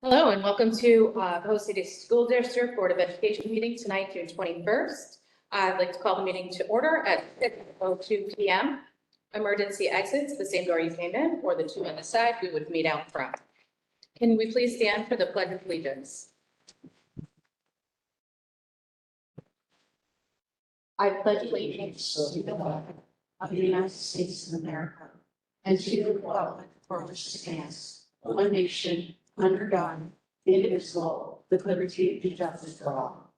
Hello and welcome to Cohoes City School District Board of Education meeting tonight, June 21st. I'd like to call the meeting to order at 6:02 p.m. Emergency exits, the same door you came in, or the two on the side, we would meet out front. Can we please stand for the Pledge of Allegiance? I pledge allegiance to the flag of the United States of America and to the republic for which it stands, one nation, under God, indivisible, with liberty and justice for all.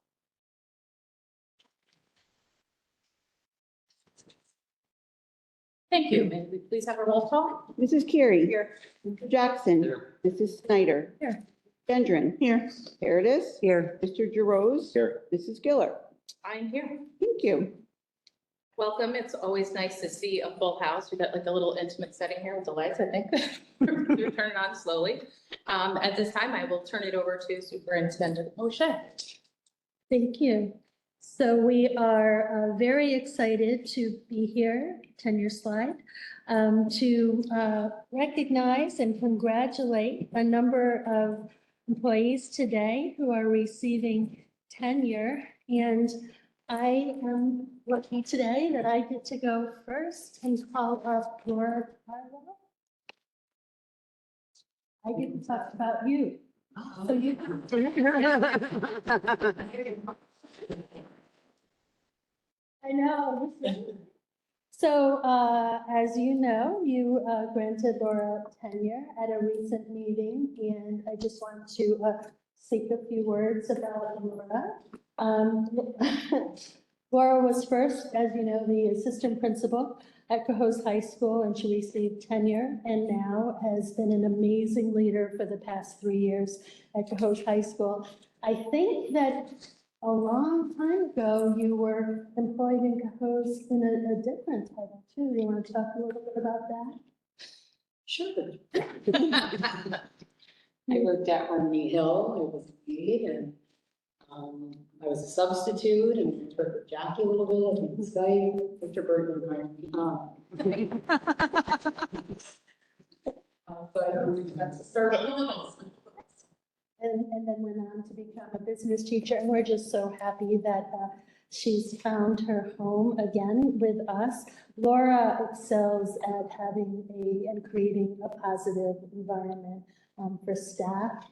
Thank you. May we please have a roll call? Mrs. Carey. Here. Mr. Jackson. Here. Mrs. Snyder. Here. Gendron. Here. Paradis. Here. Mr. Gerose. Here. Mrs. Giller. I'm here. Thank you. Welcome. It's always nice to see a full house. We've got like a little intimate setting here with the lights, I think. We're turning on slowly. At this time, I will turn it over to Superintendent O'Shea. Thank you. So we are very excited to be here, tenure slide, to recognize and congratulate a number of employees today who are receiving tenure. And I am lucky today that I get to go first and call up Laura Carlo. I get to talk about you. So you. I know. So, as you know, you granted Laura tenure at a recent meeting, and I just want to speak a few words about Laura. Laura was first, as you know, the assistant principal at Cohoes High School, and she received tenure, and now has been an amazing leader for the past 3 years at Cohoes High School. I think that a long time ago, you were employed in Cohoes in a different title too. You want to talk a little bit about that? Sure. I worked at Harmony Hill, I was a maid, and I was a substitute, and worked with Jackie a little bit, and Skype, Victor Burton, and so I don't think that's a start. And then went on to become a business teacher. And we're just so happy that she's found her home again with us. Laura excels at and creating a positive environment for staff.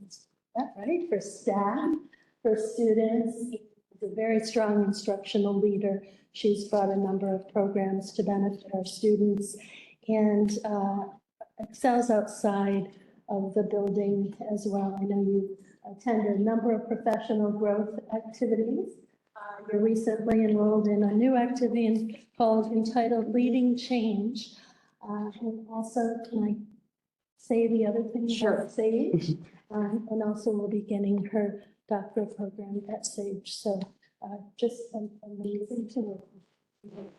Is that right? For staff, for students. She's a very strong instructional leader. She's brought a number of programs to benefit our students and excels outside of the building as well. I know you attend a number of professional growth activities. You're recently enrolled in a new activity entitled Leading Change. And also, can I say the other thing about SAGE? And also we'll be getting her doctorate program at SAGE. So just amazing to work with.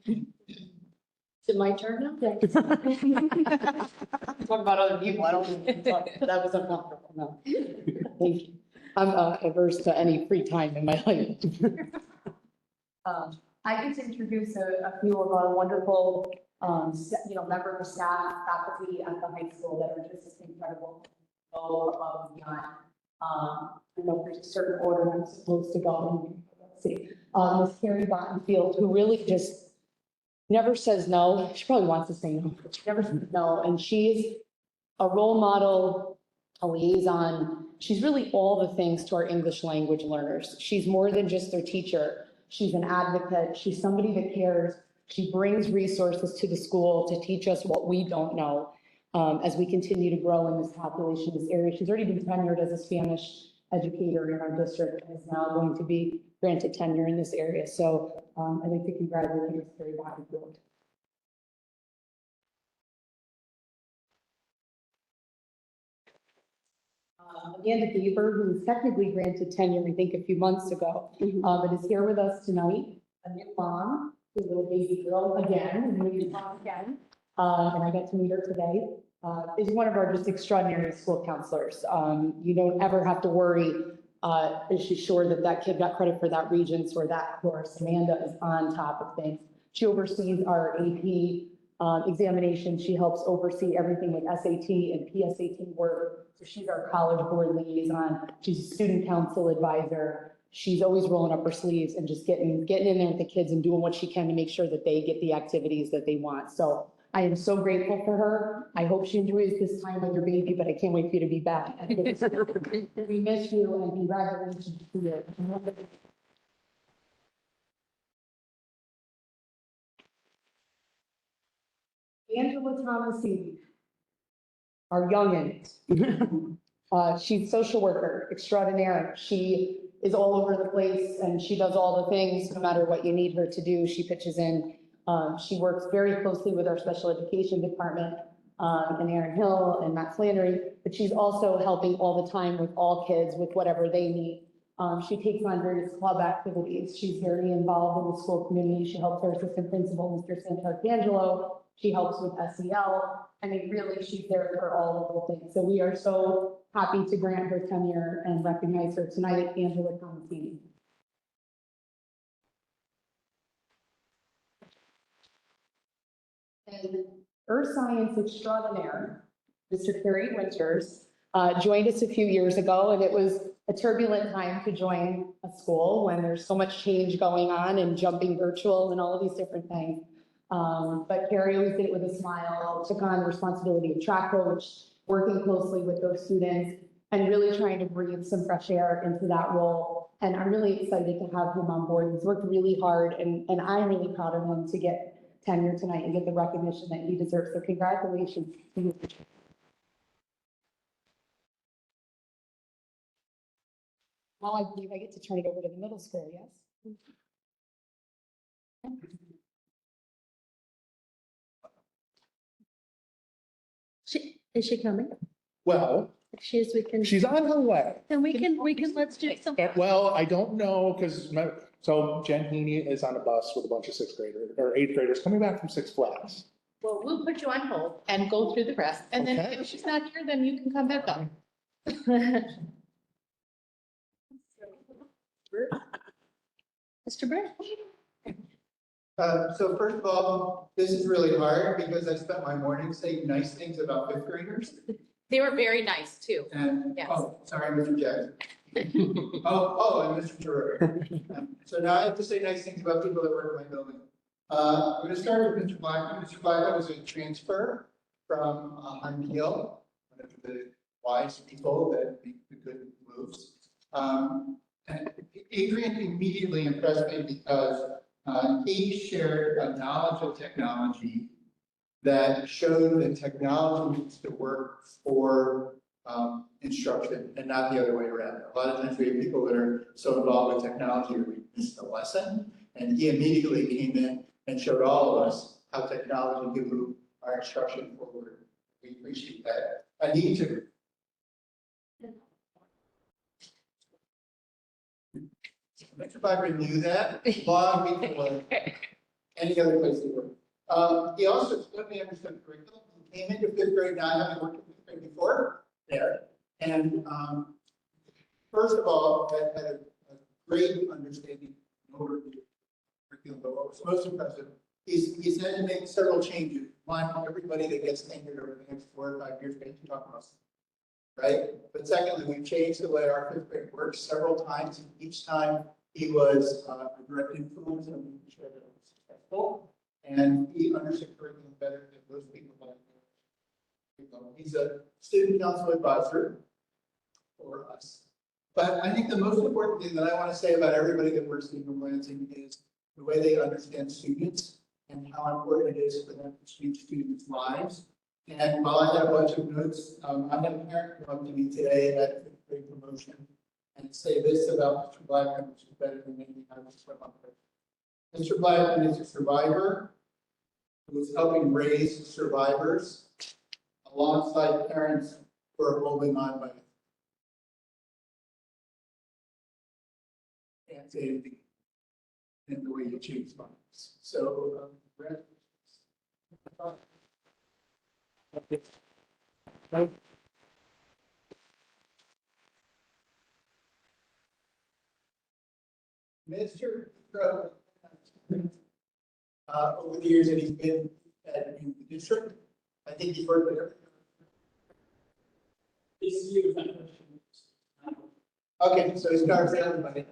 Is it my turn now? Yes. Talk about other people, I don't want to talk, that was uncomfortable, no. Thank you. I'm averse to any free time in my life. I get to introduce a few of our wonderful, members of staff, faculty at the high school that are just incredible, all above and beyond. I know there's a certain order I'm supposed to go. Let's see, Ms. Carrie Bottenfield, who really just never says no. She probably wants to say no, but she never says no. And she's a role model, a liaison. She's really all the things to our English language learners. She's more than just their teacher. She's an advocate. She's somebody that cares. She brings resources to the school to teach us what we don't know as we continue to grow in this population, this area. She's already been tenured as a Spanish educator in our district and is now going to be granted tenure in this area. So I'd like to congratulate Ms. Carrie Bottenfield. Amanda Bieber, who was technically granted tenure, I think, a few months ago, but is here with us tonight. A new mom, a little baby girl again, and and I got to meet her today. Is one of our just extraordinary school counselors. You don't ever have to worry is she sure that that kid got credit for that regents or that course? Amanda is on top of things. She oversees our AP examination. She helps oversee everything with SAT and PSAT work. So she's our college board liaison. She's a student council advisor. She's always rolling up her sleeves and just getting in there with the kids and doing what she can to make sure that they get the activities that they want. So I am so grateful for her. I hope she enjoys this time with your baby, but I can't wait for you to be back. We miss you and congratulations to you. Angela Thomasini, our youngin. She's social worker extraordinaire. She is all over the place and she does all the things, no matter what you need her to do, she pitches in. She works very closely with our special education department, and Aaron Hill and Matt Flannery, but she's also helping all the time with all kids with whatever they need. She takes on various club activities. She's very involved in the school community. She helps our assistant principal, Mr. Santarcangelo. She helps with SEL. I mean, really, she's there for all of the things. So we are so happy to grant her tenure and recognize her tonight, Angela Thomasini. And Earth Science extraordinaire, Mr. Kerry Winters, joined us a few years ago, and it was a turbulent time to join a school when there's so much change going on and jumping virtual and all of these different things. But Kerry always did it with a smile, took on the responsibility of track coach, working closely with those students, and really trying to breathe some fresh air into that role. And I'm really excited to have him on board. He's worked really hard, and I'm really proud of him to get tenure tonight and get the recognition that he deserves. So congratulations. Now I believe I get to turn it over to the middle school, yes? Is she coming? Well, If she is, we can, she's on her way. then let's do some. Well, I don't know, because, so Jen Heaney is on a bus with a bunch of sixth graders, or eighth graders coming back from Six Flags. Well, we'll put you on hold and go through the rest, and then Okay. if she's not here, then you can come back up. Mr. Britt? So first of all, this is really hard because I spent my morning saying nice things about fifth graders. They were very nice too. And, Yes. oh, sorry, Mr. Jackson. And Mr. Turner. So now I have to say nice things about people that work in my building. I'm going to start with Mr. Blackman. Mr. Blackman was a transfer from Unpeel, one of the wise people that make the good moves. And Adrian immediately impressed me because he shared a knowledge of technology that showed that technology needs to work for instruction and not the other way around. A lot of times we have people that are so involved with technology that we miss the lesson. And he immediately came in and showed all of us how technology can move our instruction forward. We appreciate that. I need to. Mr. Byron knew that long before any other place to work. He also let me understand the curriculum. He came into fifth grade not having worked in fifth grade before there. And first of all, had a great understanding over the curriculum. But what was most impressive is he's had to make several changes. One, everybody that gets tenured over the next 4 or 5 years gets to talk about right? But secondly, we've changed the way our fifth grade works several times. And each time he was a direct influence and making sure that it was successful. And he understood curriculum better than most people like. He's a student council advisor for us. But I think the most important thing that I want to say about everybody that works in Lansing is the way they understand students and how important it is for them to change students' lives. And while I had a bunch of notes, I had a parent come up to me today at fifth grade promotion and say this about Mr. Blackman, which is better than anything I was from up there. Mr. Blackman is a survivor who is helping raise survivors alongside parents who are holding on by can't say anything in the way you choose minds. So, Mr. Crowe, over the years that he's been in the district, I think he's worked with everything. Okay, so he's covered everybody.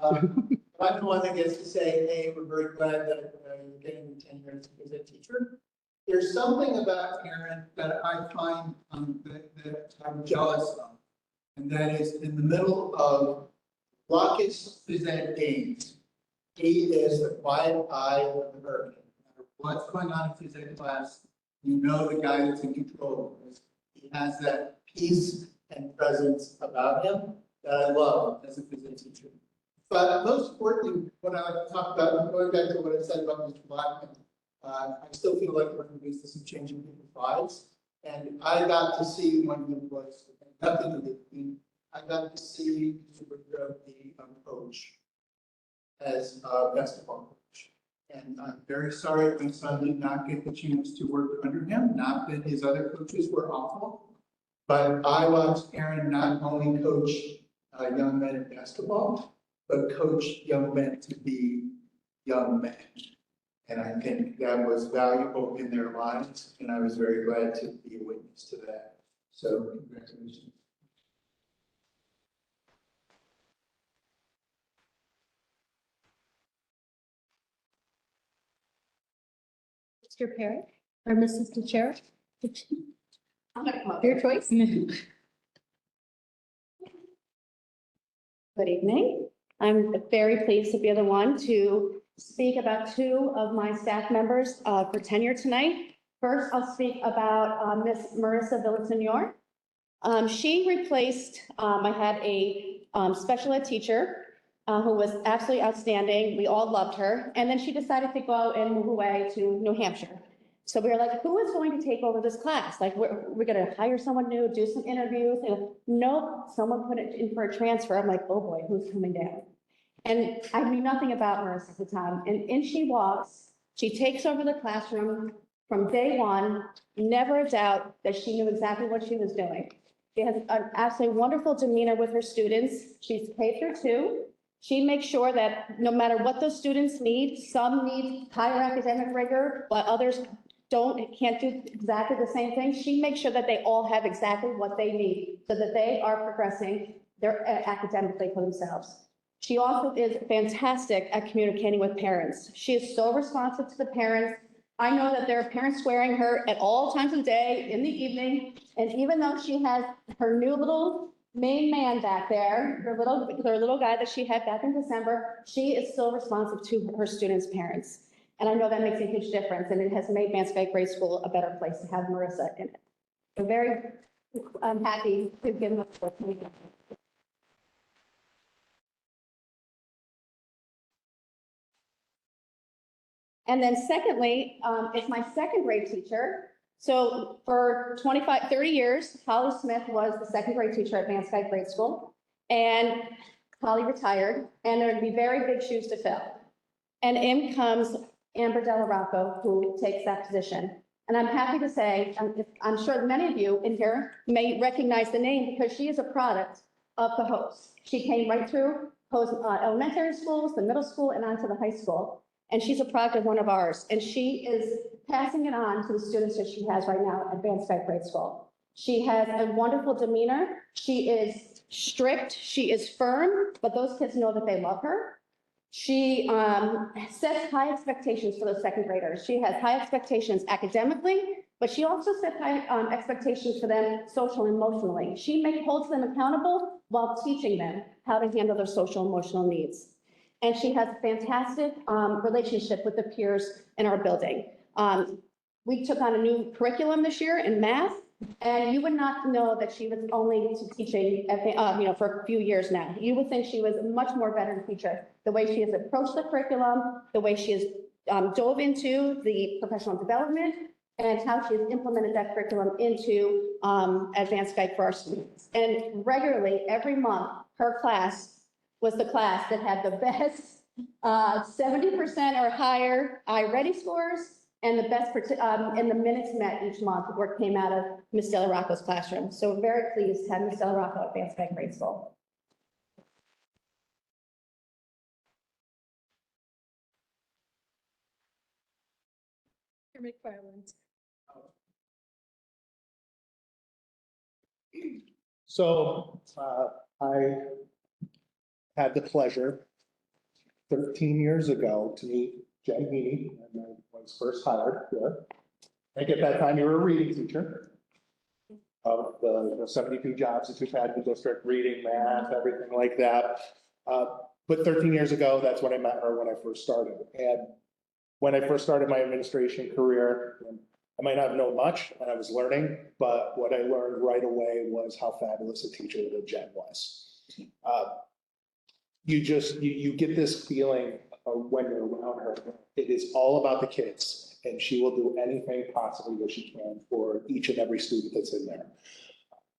I'm the one that gets to say, hey, we're very glad that you're getting the tenure as a teacher. There's something about Aaron that I find that I'm jealous of. And that is in the middle of raucous phys ed games, he is the quiet eye of the hurricane. No matter what's going on in phys ed class, you know the guy that's in control. He has that peace and presence about him that I love as a phys ed teacher. But most importantly, what I like to talk about, going back to what I said about Mr. Blackman, I still feel like we're introduced to some changing people's lives. And I got to see one of them was nothing to do. I got to see the coach as a basketball coach. And I'm very sorry my son did not get the chance to work under him. Not that his other coaches were awful, but I watched Aaron not only coach young men in basketball, but coach young men to be young men. And I think that was valuable in their lives, and I was very glad to be a witness to that. So congratulations. Mr. Perry or Mrs. DeChara? I'm gonna come up. Your choice. Good evening. I'm very pleased to be the one to speak about two of my staff members for tenure tonight. First, I'll speak about Miss Marissa Villasenor. She replaced, I had a special ed teacher who was absolutely outstanding. We all loved her. And then she decided to go and move away to New Hampshire. So we were like, who is going to take over this class? Like, we're going to hire someone new, do some interviews. And nope, someone put it in for a transfer. I'm like, oh boy, who's coming down? And I knew nothing about Marissa at the time. And in she walks, she takes over the classroom from day one, never a doubt that she knew exactly what she was doing. She has an absolutely wonderful demeanor with her students. She's K-2. She makes sure that no matter what those students need, some need higher academic rigor, but others can't do exactly the same thing. She makes sure that they all have exactly what they need so that they are progressing academically for themselves. She also is fantastic at communicating with parents. She is so responsive to the parents. I know that there are parents swearing her at all times of day, in the evening, and even though she has her new little main man back there, her little guy that she had back in December, she is still responsive to her students' parents. And I know that makes a huge difference, and it has made Mansfield Grade School a better place to have Marissa in it. I'm happy to give them a meeting. And then secondly, it's my second grade teacher. So for 30 years, Holly Smith was the second grade teacher at Mansfield Grade School. And Holly retired, and there'd be very big shoes to fill. And in comes Amber Della Rocco, who takes that position. And I'm happy to say, I'm sure many of you in here may recognize the name because she is a product of Cohoes. She came right through elementary schools, the middle school, and onto the high school. And she's a product of one of ours. And she is passing it on to the students that she has right now at Mansfield Grade School. She has a wonderful demeanor. She is strict. She is firm, but those kids know that they love her. She sets high expectations for those second graders. She has high expectations academically, but she also sets high expectations for them social and emotionally. She holds them accountable while teaching them how to handle their social and emotional needs. And she has a fantastic relationship with the peers in our building. We took on a new curriculum this year in math, and you would not know that she was only teaching for a few years now. You would think she was a much more veteran teacher. The way she has approached the curriculum, the way she has dove into the professional development, and how she has implemented that curriculum into advanced guide for our students. And regularly, every month, her class was the class that had the best 70% or higher iReady scores and the best in the minutes met each month work came out of Ms. Della Rocco's classroom. So we're very pleased to have Ms. Della Rocco at Mansfield Grade School. Dr. McFarland. So I had the pleasure 13 years ago to meet Jen Heaney when I was first hired here. I think at that time you were a reading teacher of the 72 jobs that you've had in the district, reading, math, everything like that. But 13 years ago, that's when I met her when I first started. And when I first started my administration career, I might not have known much and I was learning, but what I learned right away was how fabulous a teacher that Jen was. You get this feeling of when you're around her, it is all about the kids and she will do anything possibly that she can for each and every student that's in there.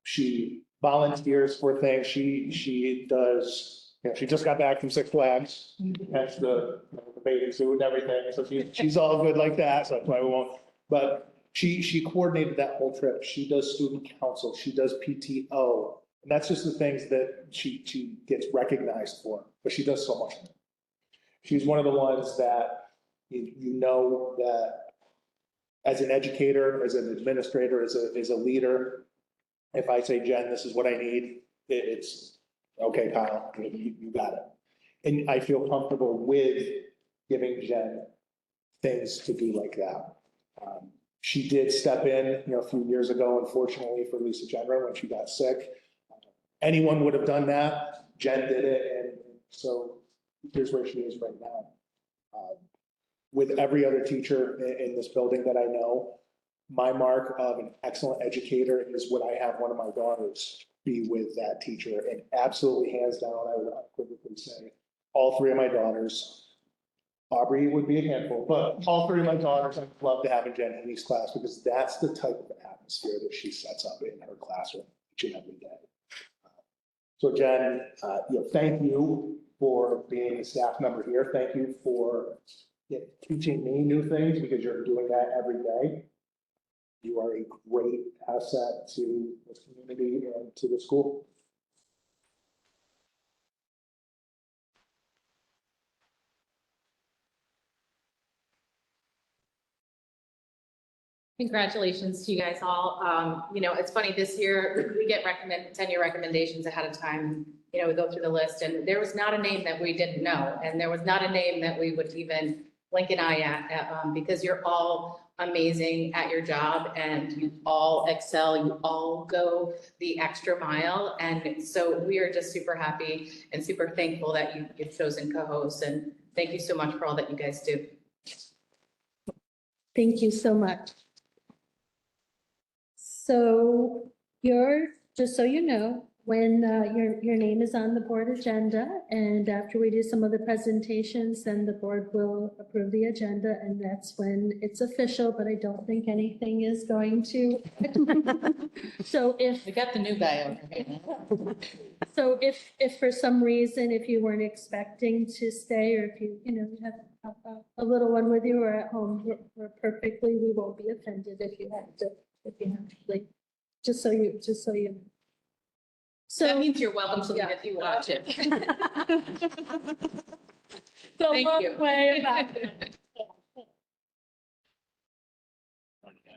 She volunteers for things. She does, she just got back from Six Flags. That's the bathing suit and everything. So she's all good like that. So that's why we won't. But she coordinated that whole trip. She does student council. She does PTO. And that's just the things that she gets recognized for. But she does so much more. She's one of the ones that you know that as an educator, as an administrator, as a leader, if I say, Jen, this is what I need, it's okay, Kyle, you got it. And I feel comfortable with giving Jen things to do like that. She did step in, a few years ago, unfortunately, for Lisa Jenra when she got sick. Anyone would have done that. Jen did it, and so here's where she is right now. With every other teacher in this building that I know, my mark of an excellent educator is when I have one of my daughters be with that teacher, and absolutely hands down, I would unequivocally say, all three of my daughters, Aubrey would be a handful, but all three of my daughters, I'd love to have in Jen Heaney's class because that's the type of atmosphere that she sets up in her classroom each and every day. So Jen, thank you for being a staff member here. Thank you for teaching me new things because you're doing that every day. You are a great asset to this community and to the school. Congratulations to you guys all. It's funny, this year, we get tenure recommendations ahead of time. We go through the list and there was not a name that we didn't know. And there was not a name that we would even blink an eye at because you're all amazing at your job and you all excel, you all go the extra mile. And so we are just super happy and super thankful that you've chosen Cohoes, and thank you so much for all that you guys do. Thank you so much. So just so you know, when your name is on the board agenda, and after we do some of the presentations, then the board will approve the agenda, and that's when it's official, but I don't think anything is going to. So We got the new guy over here. So if for some reason, if you weren't expecting to stay, or if you have a little one with you or at home, we won't be offended if you have to leave. Just so you know. So That means you're welcome to leave if you want to. Thank you.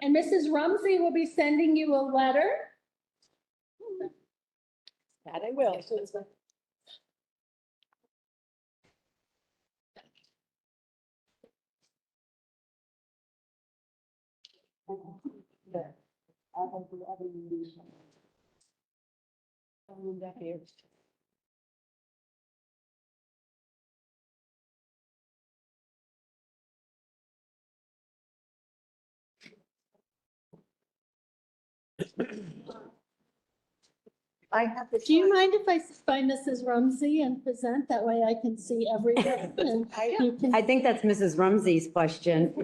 And Mrs. Rumsey will be sending you a letter. That I will. I have the. Do you mind if I find Mrs. Rumsey and present? That way I can see everything. And you can- I think that's Mrs. Rumsey's question.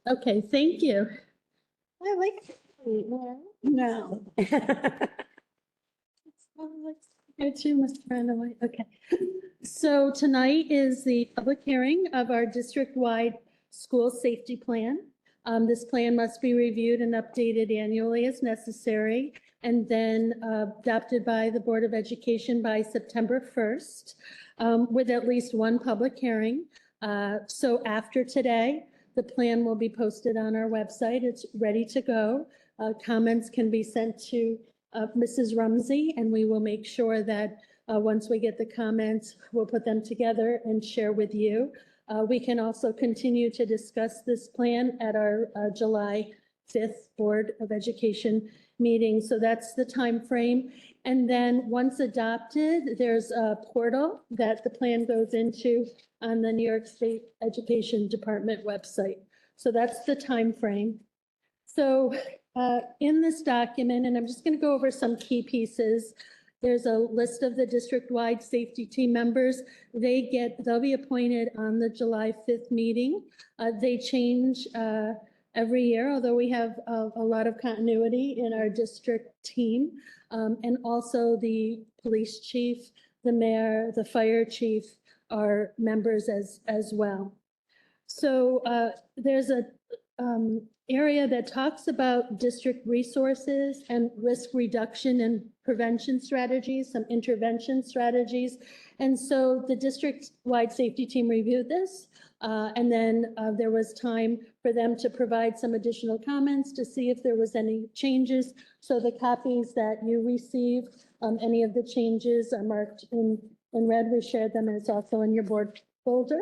Okay, thank you. I like. No. Here too, Mr. Randall. Okay. So tonight is the public hearing of our district-wide school safety plan. This plan must be reviewed and updated annually as necessary, and then adopted by the Board of Education by September 1st, with at least one public hearing. So after today, the plan will be posted on our website. It's ready to go. Comments can be sent to Mrs. Rumsey, and we will make sure that once we get the comments, we'll put them together and share with you. We can also continue to discuss this plan at our July 5th Board of Education meeting. So that's the time frame. And then once adopted, there's a portal that the plan goes into on the New York State Education Department website. So that's the time frame. So in this document, and I'm just going to go over some key pieces. There's a list of the district-wide safety team members. They'll be appointed on the July 5th meeting. They change every year, although we have a lot of continuity in our district team. And also the police chief, the mayor, the fire chief are members as well. So there's a area that talks about district resources and risk reduction and prevention strategies, some intervention strategies. And so the district-wide safety team reviewed this. And then there was time for them to provide some additional comments to see if there was any changes. So the copies that you received, any of the changes are marked in red. We shared them, and it's also in your board folder.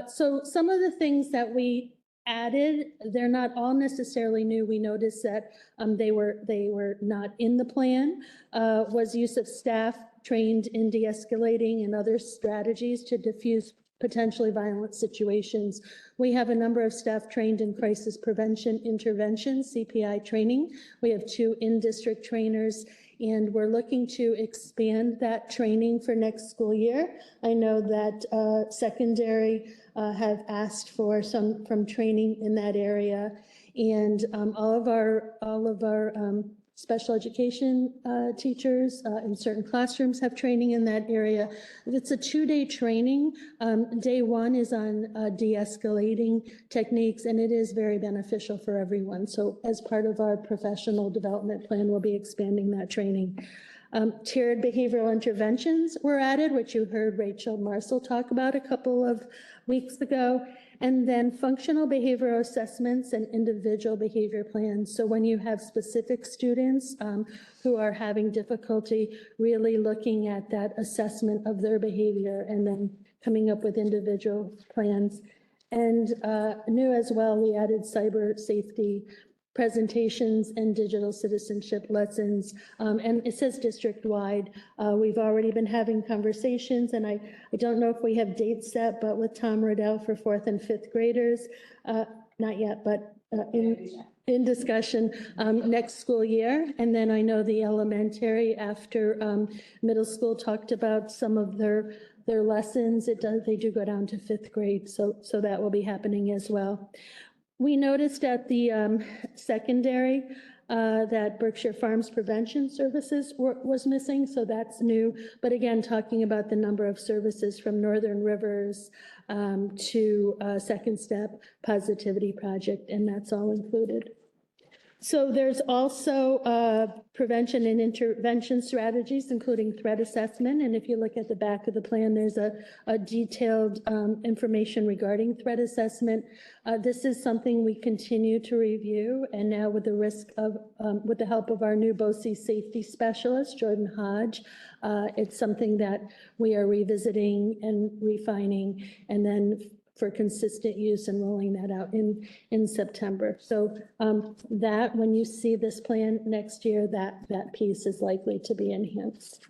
So some of the things that we added, they're not all necessarily new. We noticed that they were not in the plan, was use of staff trained in de-escalating and other strategies to diffuse potentially violent situations. We have a number of staff trained in crisis prevention intervention, CPI training. We have 2 in-district trainers, and we're looking to expand that training for next school year. I know that secondary have asked for some from training in that area, and all of our special education teachers in certain classrooms have training in that area. It's a 2-day training. Day 1 is on de-escalating techniques, and it is very beneficial for everyone. So as part of our professional development plan, we'll be expanding that training. Tiered behavioral interventions were added, which you heard Rachel Marcel talk about a couple of weeks ago. And then functional behavioral assessments and individual behavior plans. So when you have specific students who are having difficulty really looking at that assessment of their behavior and then coming up with individual plans. And new as well, we added cyber safety presentations and digital citizenship lessons. And it says district-wide. We've already been having conversations, and I don't know if we have dates set, but with Tom Riddell for 4th and 5th graders, not yet, but in discussion next school year. And then I know the elementary after middle school talked about some of their lessons. They do go down to 5th grade, so that will be happening as well. We noticed at the secondary that Berkshire Farms Prevention Services was missing, so that's new. But again, talking about the number of services from Northern Rivers to Second Step Positivity Project, and that's all included. So there's also prevention and intervention strategies, including threat assessment. And if you look at the back of the plan, there's a detailed information regarding threat assessment. This is something we continue to review. And now with with the help of our new BOE safety specialist, Jordan Hodge, it's something that we are revisiting and refining, and then for consistent use and rolling that out in September. So that when you see this plan next year, that piece is likely to be enhanced.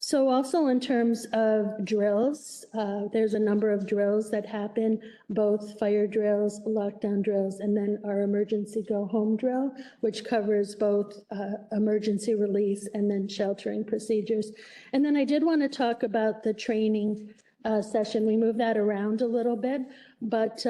So also in terms of drills, there's a number of drills that happen, both fire drills, lockdown drills, and then our emergency go home drill, which covers both emergency release and then sheltering procedures. And then I did want to talk about the training session. We moved that around a little bit, but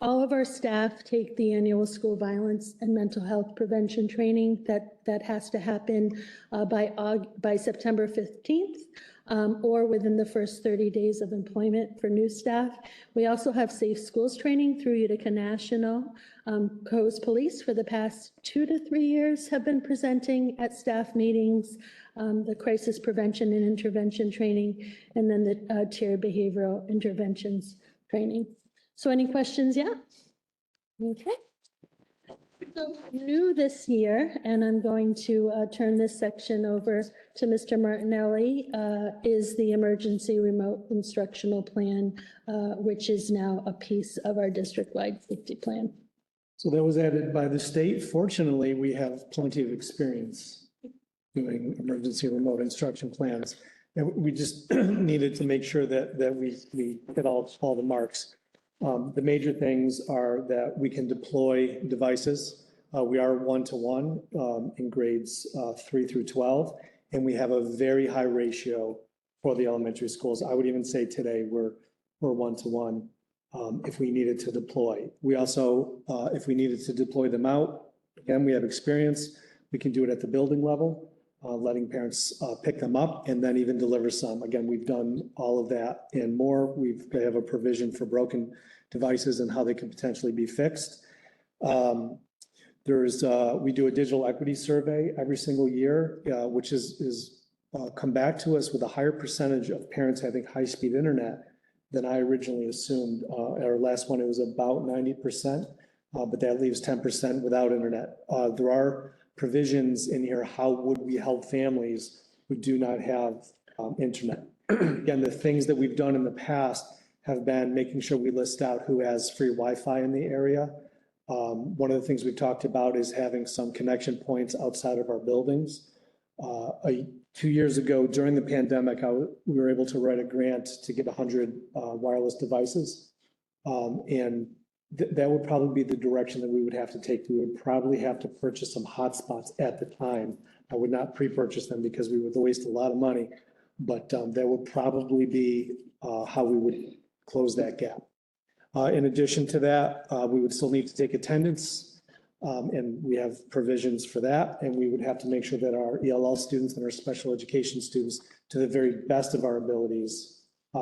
all of our staff take the annual school violence and mental health prevention training that has to happen by September 15th or within the first 30 days of employment for new staff. We also have safe schools training through Utica National. Cohoes Police for the past 2 to 3 years have been presenting at staff meetings, the crisis prevention and intervention training, and then the tiered behavioral interventions training. So any questions yet? Okay. So new this year, and I'm going to turn this section over to Mr. Martinelli, is the emergency remote instructional plan, which is now a piece of our district-wide safety plan. So that was added by the state. Fortunately, we have plenty of experience doing emergency remote instruction plans. And we just needed to make sure that we hit all the marks. The major things are that we can deploy devices. We are one-to-one in grades 3 through 12, and we have a very high ratio for the elementary schools. I would even say today we're one-to-one if we needed to deploy. We also, if we needed to deploy them out, again, we have experience. We can do it at the building level, letting parents pick them up and then even deliver some. Again, we've done all of that and more. We have a provision for broken devices and how they can potentially be fixed. We do a digital equity survey every single year, which is come back to us with a higher percentage of parents having high-speed internet than I originally assumed. Our last one, it was about 90%, but that leaves 10% without internet. There are provisions in here, how would we help families who do not have internet? Again, the things that we've done in the past have been making sure we list out who has free Wi-Fi in the area. One of the things we've talked about is having some connection points outside of our buildings. 2 years ago, during the pandemic, we were able to write a grant to get 100 wireless devices. And that would probably be the direction that we would have to take. We would probably have to purchase some hotspots at the time. I would not pre-purchase them because we would waste a lot of money, but that would probably be how we would close that gap. In addition to that, we would still need to take attendance, and we have provisions for that. And we would have to make sure that our ELL students and our special education students, to the very best of our abilities,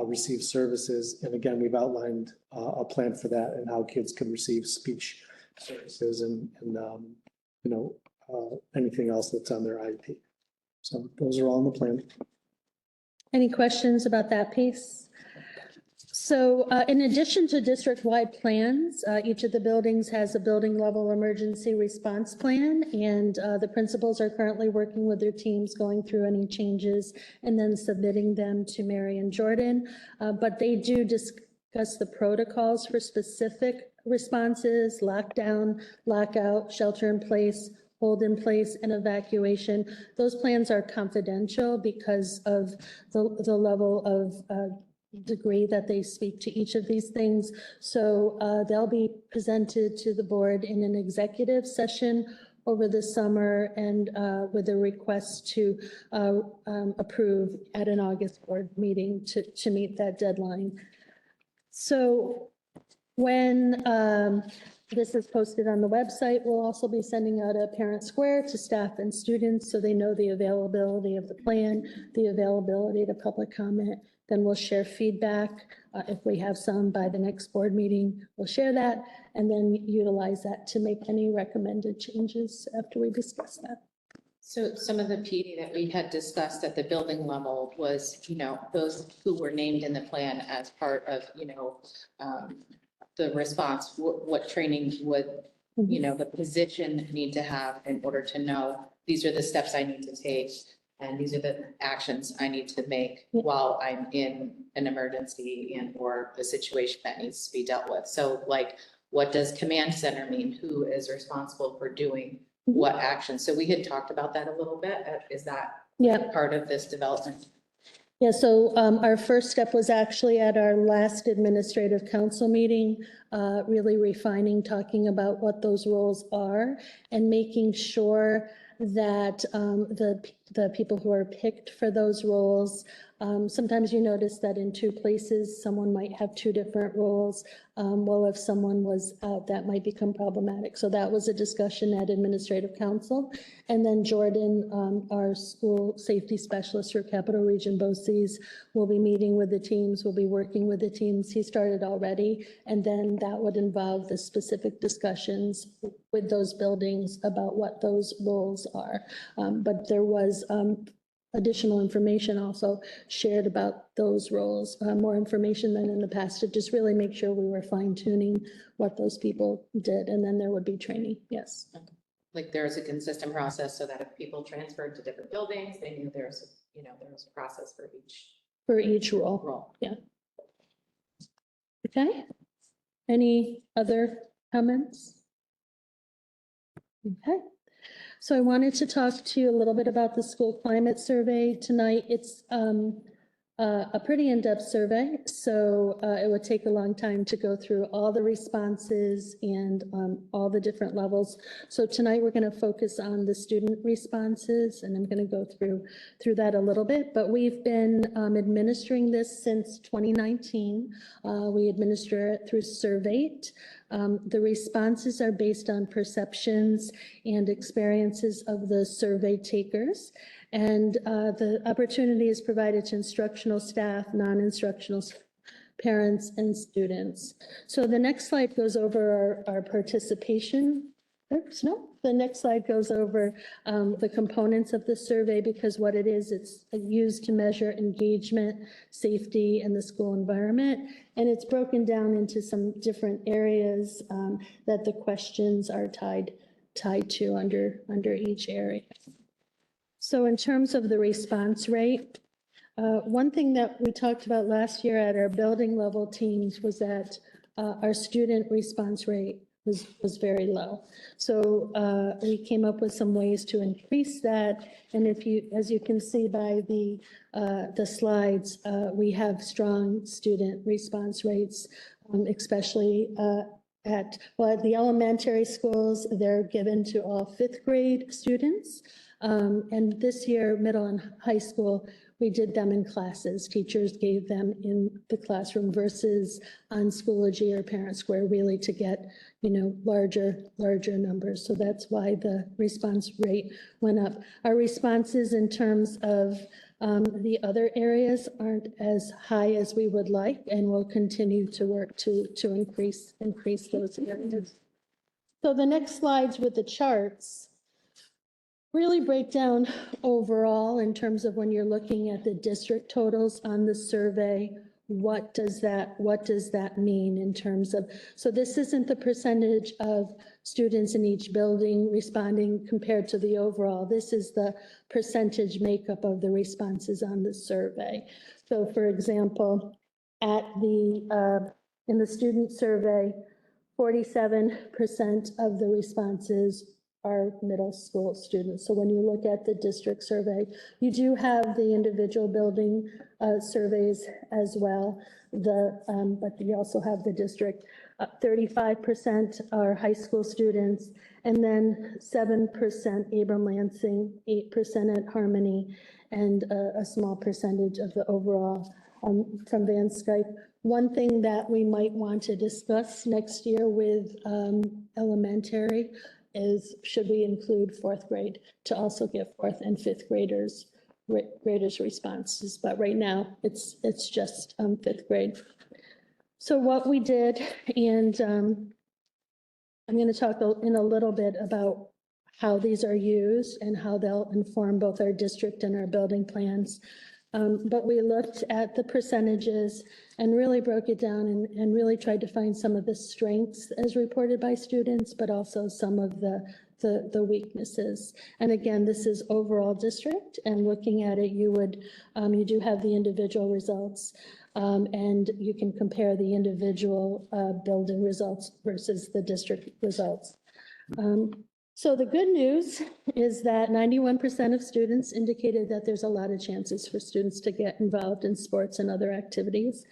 receive services. And again, we've outlined a plan for that and how kids can receive speech services and anything else that's on their IEP. So those are all in the plan. Any questions about that piece? So in addition to district-wide plans, each of the buildings has a building-level emergency response plan, and the principals are currently working with their teams, going through any changes and then submitting them to Mary and Jordan. But they do discuss the protocols for specific responses: lockdown, lockout, shelter in place, hold in place, and evacuation. Those plans are confidential because of the level of degree that they speak to each of these things. So they'll be presented to the board in an executive session over the summer, and with a request to approve at an August board meeting to meet that deadline. So when this is posted on the website, we'll also be sending out a parent square to staff and students so they know the availability of the plan, the availability to public comment. Then we'll share feedback. If we have some by the next board meeting, we'll share that and then utilize that to make any recommended changes after we discuss that. So some of the PD that we had discussed at the building level was, those who were named in the plan as part of, the response, what training would, the position need to have in order to know these are the steps I need to take. And these are the actions I need to make while I'm in an emergency and or a situation that needs to be dealt with. So like, what does command center mean? Who is responsible for doing what action? So we had talked about that a little bit. Is that part of this development? Yeah, so our first step was actually at our last administrative council meeting, really refining, talking about what those roles are and making sure that the people who are picked for those roles, sometimes you notice that in two places, someone might have two different roles. Well, if someone was out, that might become problematic. So that was a discussion at administrative council. And then Jordan, our school safety specialist for Capital Region BOCES, will be meeting with the teams, will be working with the teams. He started already. And then that would involve the specific discussions with those buildings about what those roles are. But there was additional information also shared about those roles, more information than in the past to just really make sure we were fine tuning what those people did. And then there would be training. Yes. Like there's a consistent process so that if people transferred to different buildings, they knew there's a process For each role. role. Yeah. Okay. Any other comments? Okay. So I wanted to talk to you a little bit about the school climate survey tonight. It's a pretty in-depth survey, so it would take a long time to go through all the responses and all the different levels. So tonight we're going to focus on the student responses, and I'm going to go through that a little bit. But we've been administering this since 2019. We administer it through Surveyt. The responses are based on perceptions and experiences of the survey takers. And the opportunity is provided to instructional staff, non-instructional parents, and students. So the next slide goes over our participation. Oops, no, the next slide goes over the components of the survey, because what it is, it's used to measure engagement, safety, and the school environment. And it's broken down into some different areas that the questions are tied to under each area. So in terms of the response rate, one thing that we talked about last year at our building level teams was that our student response rate was very low. So we came up with some ways to increase that. And as you can see by the slides, we have strong student response rates, especially at the elementary schools. They're given to all fifth grade students. And this year, middle and high school, we did them in classes. Teachers gave them in the classroom versus on Schoology or Parent Square, really to get, larger numbers. So that's why the response rate went up. Our responses in terms of the other areas aren't as high as we would like, and we'll continue to work to increase those areas. So the next slides with the charts really break down overall in terms of when you're looking at the district totals on the survey, what does that mean in terms of, so this isn't the percentage of students in each building responding compared to the overall. This is the percentage makeup of the responses on the survey. So for example, in the student survey, 47% of the responses are middle school students. So when you look at the district survey, you do have the individual building surveys as well. But you also have the district. 35% are high school students, and then 7% Abram Lansing, 8% at Harmony, and a small percentage of the overall from Van Skype. One thing that we might want to discuss next year with elementary is, should we include fourth grade to also give fourth and fifth graders responses? But right now, it's just fifth grade. So what we did, and I'm going to talk in a little bit about how these are used and how they'll inform both our district and our building plans. But we looked at the percentages and really broke it down and really tried to find some of the strengths as reported by students, but also some of the weaknesses. And again, this is overall district, and looking at it, you do have the individual results, and you can compare the individual building results versus the district results. So the good news is that 91% of students indicated that there's a lot of chances for students to get involved in sports and other activities.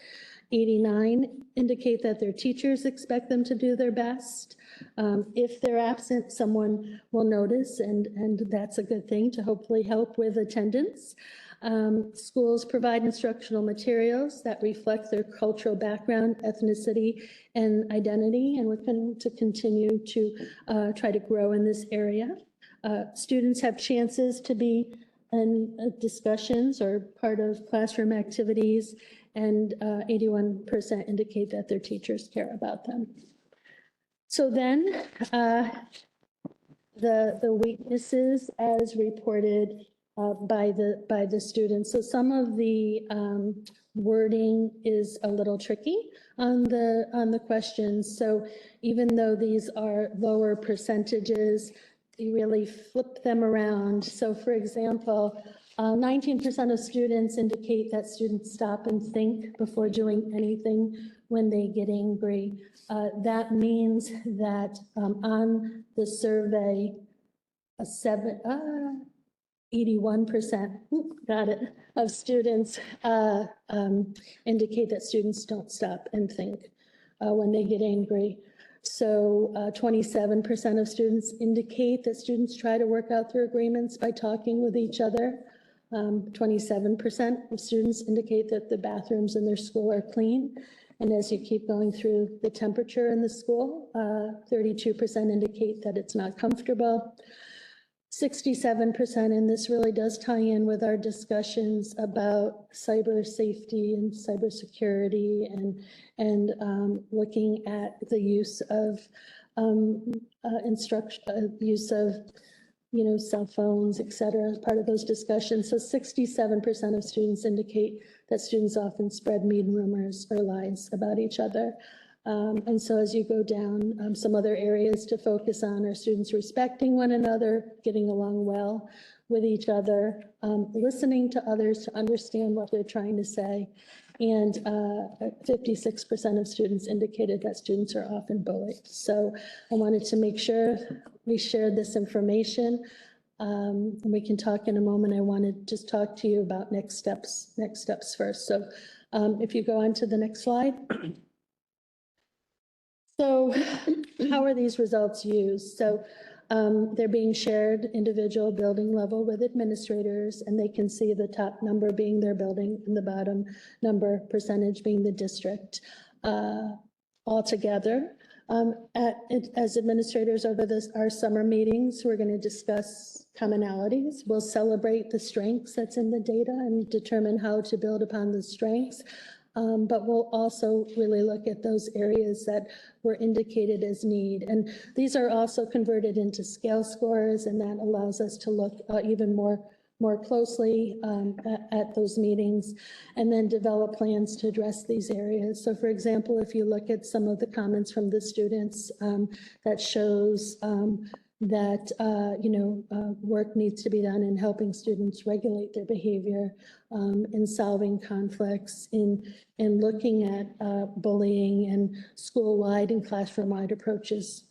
89 indicate that their teachers expect them to do their best. If they're absent, someone will notice, and that's a good thing to hopefully help with attendance. Schools provide instructional materials that reflect their cultural background, ethnicity, and identity, and we're going to continue to try to grow in this area. Students have chances to be in discussions or part of classroom activities, and 81% indicate that their teachers care about them. So then, the weaknesses as reported by the students. So some of the wording is a little tricky on the questions. So even though these are lower percentages, you really flip them around. So for example, 19% of students indicate that students stop and think before doing anything when they get angry. That means that on the survey, 81%, got it, of students indicate that students don't stop and think when they get angry. So 27% of students indicate that students try to work out their agreements by talking with each other. 27% of students indicate that the bathrooms in their school are clean. And as you keep going through the temperature in the school, 32% indicate that it's not comfortable. 67%, and this really does tie in with our discussions about cyber safety and cybersecurity and looking at the use of use of, cell phones, et cetera, as part of those discussions. So 67% of students indicate that students often spread mean rumors or lies about each other. And so as you go down, some other areas to focus on are students respecting one another, getting along well with each other, listening to others to understand what they're trying to say. And 56% of students indicated that students are often bullied. So I wanted to make sure we shared this information. And we can talk in a moment. I want to just talk to you about next steps first. So if you go on to the next slide. So how are these results used? So they're being shared individual building level with administrators, and they can see the top number being their building and the bottom number percentage being the district altogether. As administrators over our summer meetings, we're going to discuss commonalities. We'll celebrate the strengths that's in the data and determine how to build upon the strengths. But we'll also really look at those areas that were indicated as need. And these are also converted into scale scores, and that allows us to look even more closely at those meetings and then develop plans to address these areas. So for example, if you look at some of the comments from the students, that shows that work needs to be done in helping students regulate their behavior, in solving conflicts, in looking at bullying and school-wide and classroom-wide approaches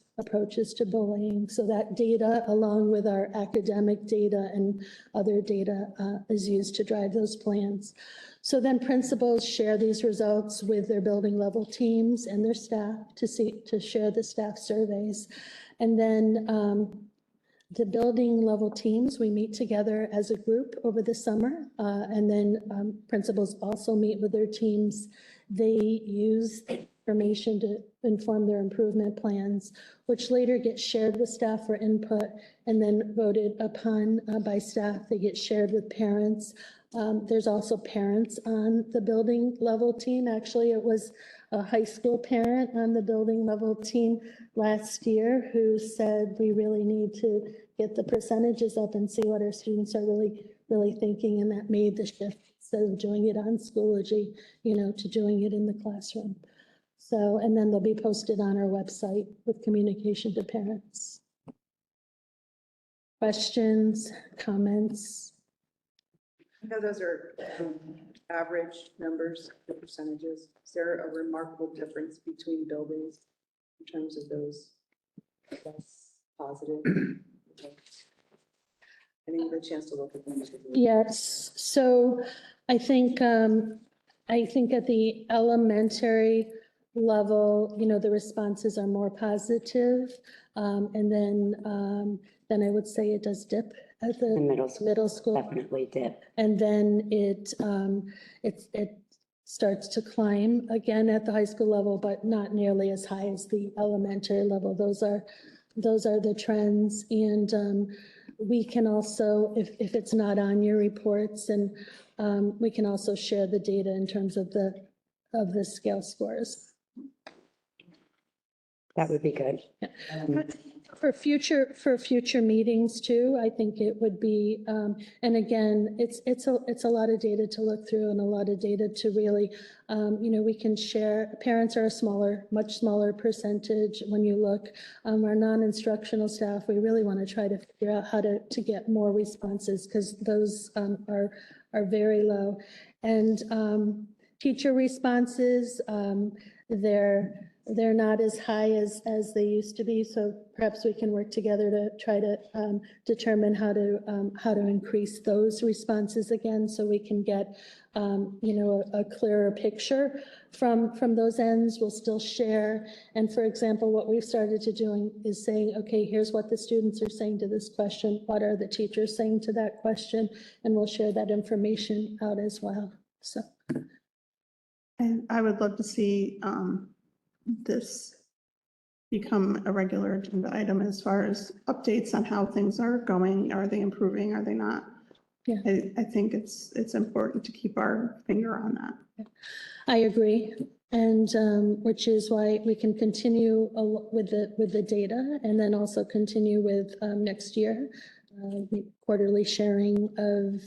to bullying. So that data, along with our academic data and other data, is used to drive those plans. So then principals share these results with their building level teams and their staff to share the staff surveys. And then the building level teams, we meet together as a group over the summer, and then principals also meet with their teams. They use information to inform their improvement plans, which later get shared with staff for input and then voted upon by staff. They get shared with parents. There's also parents on the building level team. Actually, it was a high school parent on the building level team last year who said, we really need to get the percentages up and see what our students are really thinking. And that made the shift, instead of doing it on Schoology, to doing it in the classroom. So, and then they'll be posted on our website with communication to parents. Questions, comments? I know those are average numbers, the percentages. Is there a remarkable difference between buildings in terms of those? That's positive. I didn't get a chance to look at them. Yes, so I think at the elementary level, the responses are more positive. And then I would say it does dip at the middle school. Definitely dip. And then it starts to climb again at the high school level, but not nearly as high as the elementary level. Those are the trends. And we can also, if it's not on your reports, and we can also share the data in terms of the scale scores. That would be good. for future meetings too, I think it would be, and again, it's a lot of data to look through and a lot of data to really, we can share. Parents are a much smaller percentage when you look. Our non-instructional staff, we really want to try to figure out how to get more responses because those are very low. And teacher responses, they're not as high as they used to be, so perhaps we can work together to try to determine how to increase those responses again, so we can get a clearer picture from those ends. We'll still share, and for example, what we've started to do is saying, okay, here's what the students are saying to this question, what are the teachers saying to that question, and we'll share that information out as well. So, and I would love to see this become a regular agenda item as far as updates on how things are going. Are they improving? Are they not? Yeah. I think it's important to keep our finger on that. I agree. And which is why we can continue with the data and then also continue with next year, quarterly sharing of,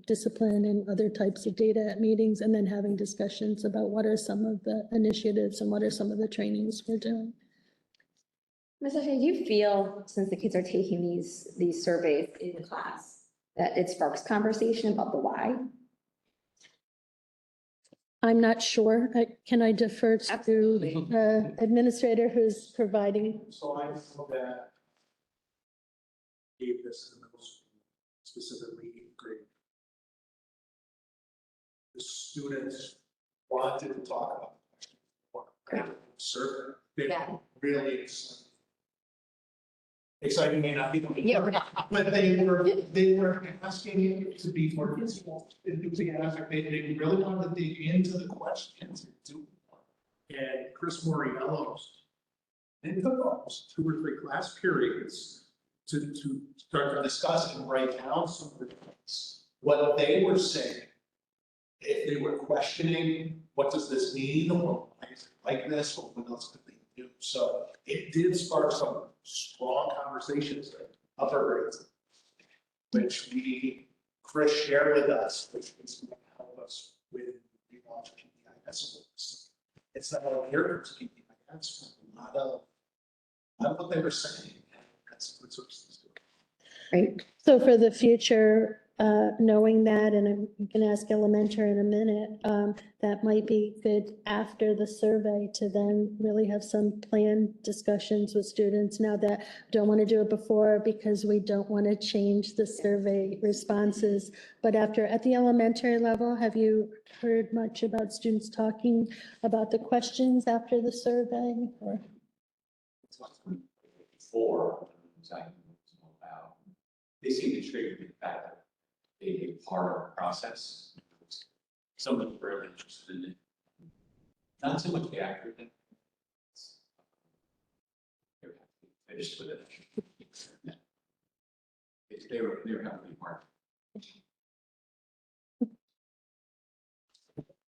discipline and other types of data at meetings, and then having discussions about what are some of the initiatives and what are some of the trainings we're doing. Ms. O'Shea, do you feel, since the kids are taking these surveys in class, that it sparks conversation about the why? I'm not sure. Can I defer to the administrator who's providing? So I know that gave this in middle school, specifically 8th grade. The students wanted to talk about the survey. They really exciting may not be, but they were asking it to be more enthusiastic. They really wanted to dig into the questions and do more. And Chris Moriello's, it took almost 2 or 3 class periods to start to discuss and write down some of the things. What they were saying, if they were questioning, what does this mean, or why is it like this, or what else could they do? So it did spark some strong conversations at upper grades, which Chris shared with us, which is going to help us with the launch of PPIS. It's not all here to PPIS, a lot of what they were saying. That's good sources. Right. So for the future, knowing that, and I'm going to ask elementary in a minute, that might be good after the survey to then really have some planned discussions with students. Now that don't want to do it before because we don't want to change the survey responses, but after at the elementary level, have you heard much about students talking about the questions after the survey? Or? Before, about, they seem to trigger the fact that a part of the process. Someone's really interested in it. Not so much the actor thing. They were finished with it. They were having a part.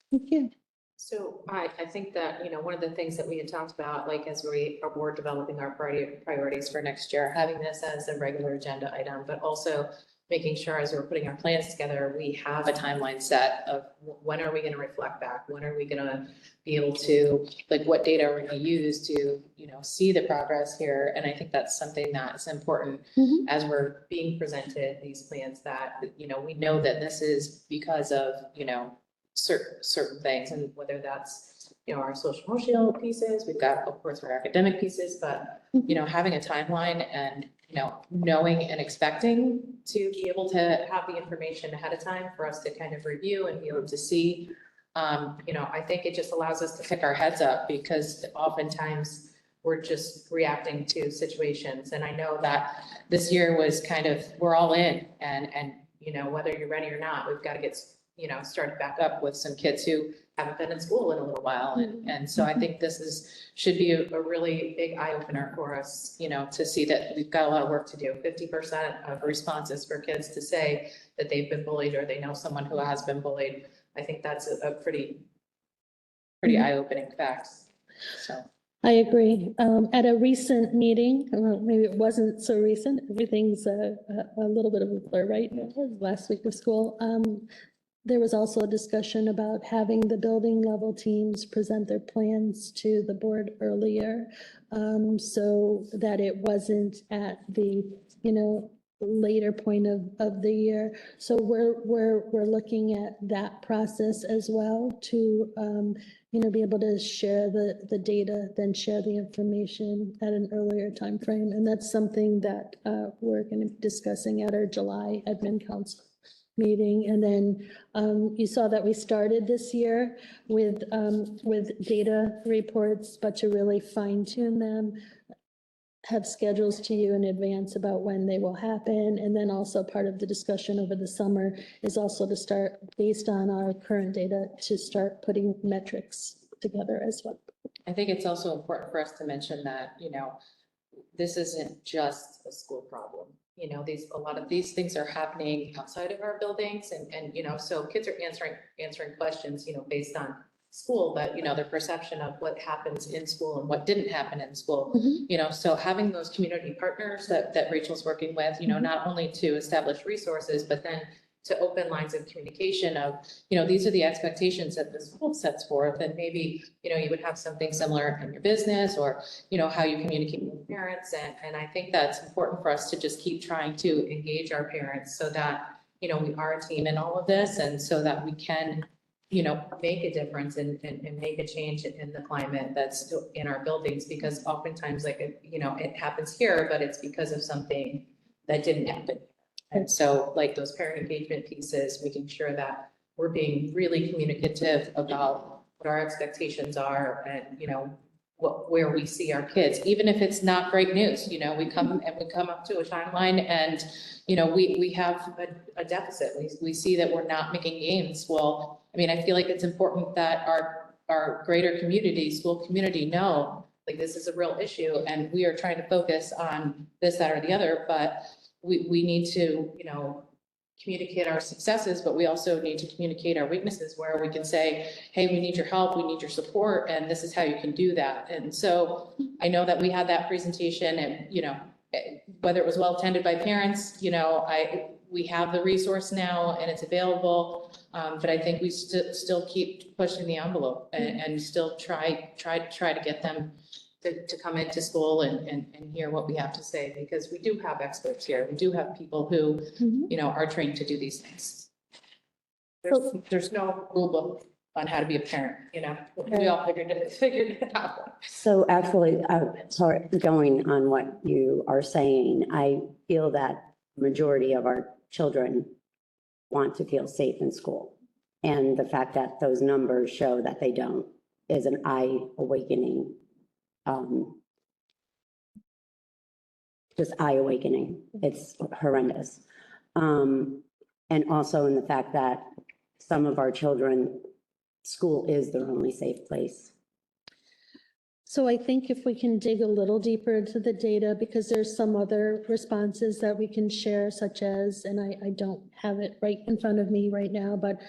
Thank you. So I think that, one of the things that we had talked about, like as we're developing our priorities for next year, having this as a regular agenda item, but also making sure as we're putting our plans together, we have a timeline set of when are we going to reflect back? When are we going to be able to, like, what data are we going to use to, see the progress here? And I think that's something that's important as we're being presented these plans that, we know that this is because of, certain things, and whether that's, our social emotional pieces, we've got, of course, our academic pieces, but, having a timeline and, knowing and expecting to be able to have the information ahead of time for us to kind of review and be able to see, I think it just allows us to pick our heads up, because oftentimes we're just reacting to situations. And I know that this year was kind of, we're all in, and, whether you're ready or not, we've got to get, started back up with some kids who haven't been in school in a little while. And so I think this should be a really big eye opener for us, to see that we've got a lot of work to do. 50% of responses for kids to say that they've been bullied or they know someone who has been bullied. I think that's a pretty eye-opening fact. So. I agree. At a recent meeting, well, maybe it wasn't so recent, everything's a little bit of a blur right now, last week of school. There was also a discussion about having the building level teams present their plans to the board earlier, so that it wasn't at the, later point of the year. So we're looking at that process as well to, be able to share the data, then share the information at an earlier time frame. And that's something that we're going to be discussing at our July admin council meeting. And then you saw that we started this year with data reports, but to really fine tune them, have schedules to you in advance about when they will happen. And then also part of the discussion over the summer is also to start, based on our current data, to start putting metrics together as well. I think it's also important for us to mention that, this isn't just a school problem. A lot of these things are happening outside of our buildings and so kids are answering questions, based on school, but their perception of what happens in school and what didn't happen in school. So having those community partners that Rachel's working with, not only to establish resources, but then to open lines of communication of, these are the expectations that the school sets forth, and maybe, you would have something similar in your business or, how you communicate with parents. And I think that's important for us to just keep trying to engage our parents so that, we are a team in all of this, and so that we can, make a difference and make a change in the climate that's in our buildings, because oftentimes, it happens here, but it's because of something that didn't happen. And so like those parent engagement pieces, making sure that we're being really communicative about what our expectations are and, where we see our kids, even if it's not great news, we come up to a timeline and, we have a deficit. We see that we're not making gains. Well, I mean, I feel like it's important that our greater community, school community know, like, this is a real issue and we are trying to focus on this, that, or the other, but we need to, communicate our successes, but we also need to communicate our weaknesses, where we can say, hey, we need your help, we need your support, and this is how you can do that. And so I know that we had that presentation and, whether it was well attended by parents, we have the resource now and it's available. But I think we still keep pushing the envelope and still try to get them to come into school and hear what we have to say, because we do have experts here. We do have people who, are trained to do these things. There's no rule book on how to be a parent, we all figured it out. So actually, sorry, going on what you are saying, I feel that majority of our children want to feel safe in school. And the fact that those numbers show that they don't is an eye-awakening. Just eye-awakening. It's horrendous. And also in the fact that some of our children, school is their only safe place. So I think if we can dig a little deeper into the data, because there's some other responses that we can share, such as, and I don't have it right in front of me right now, but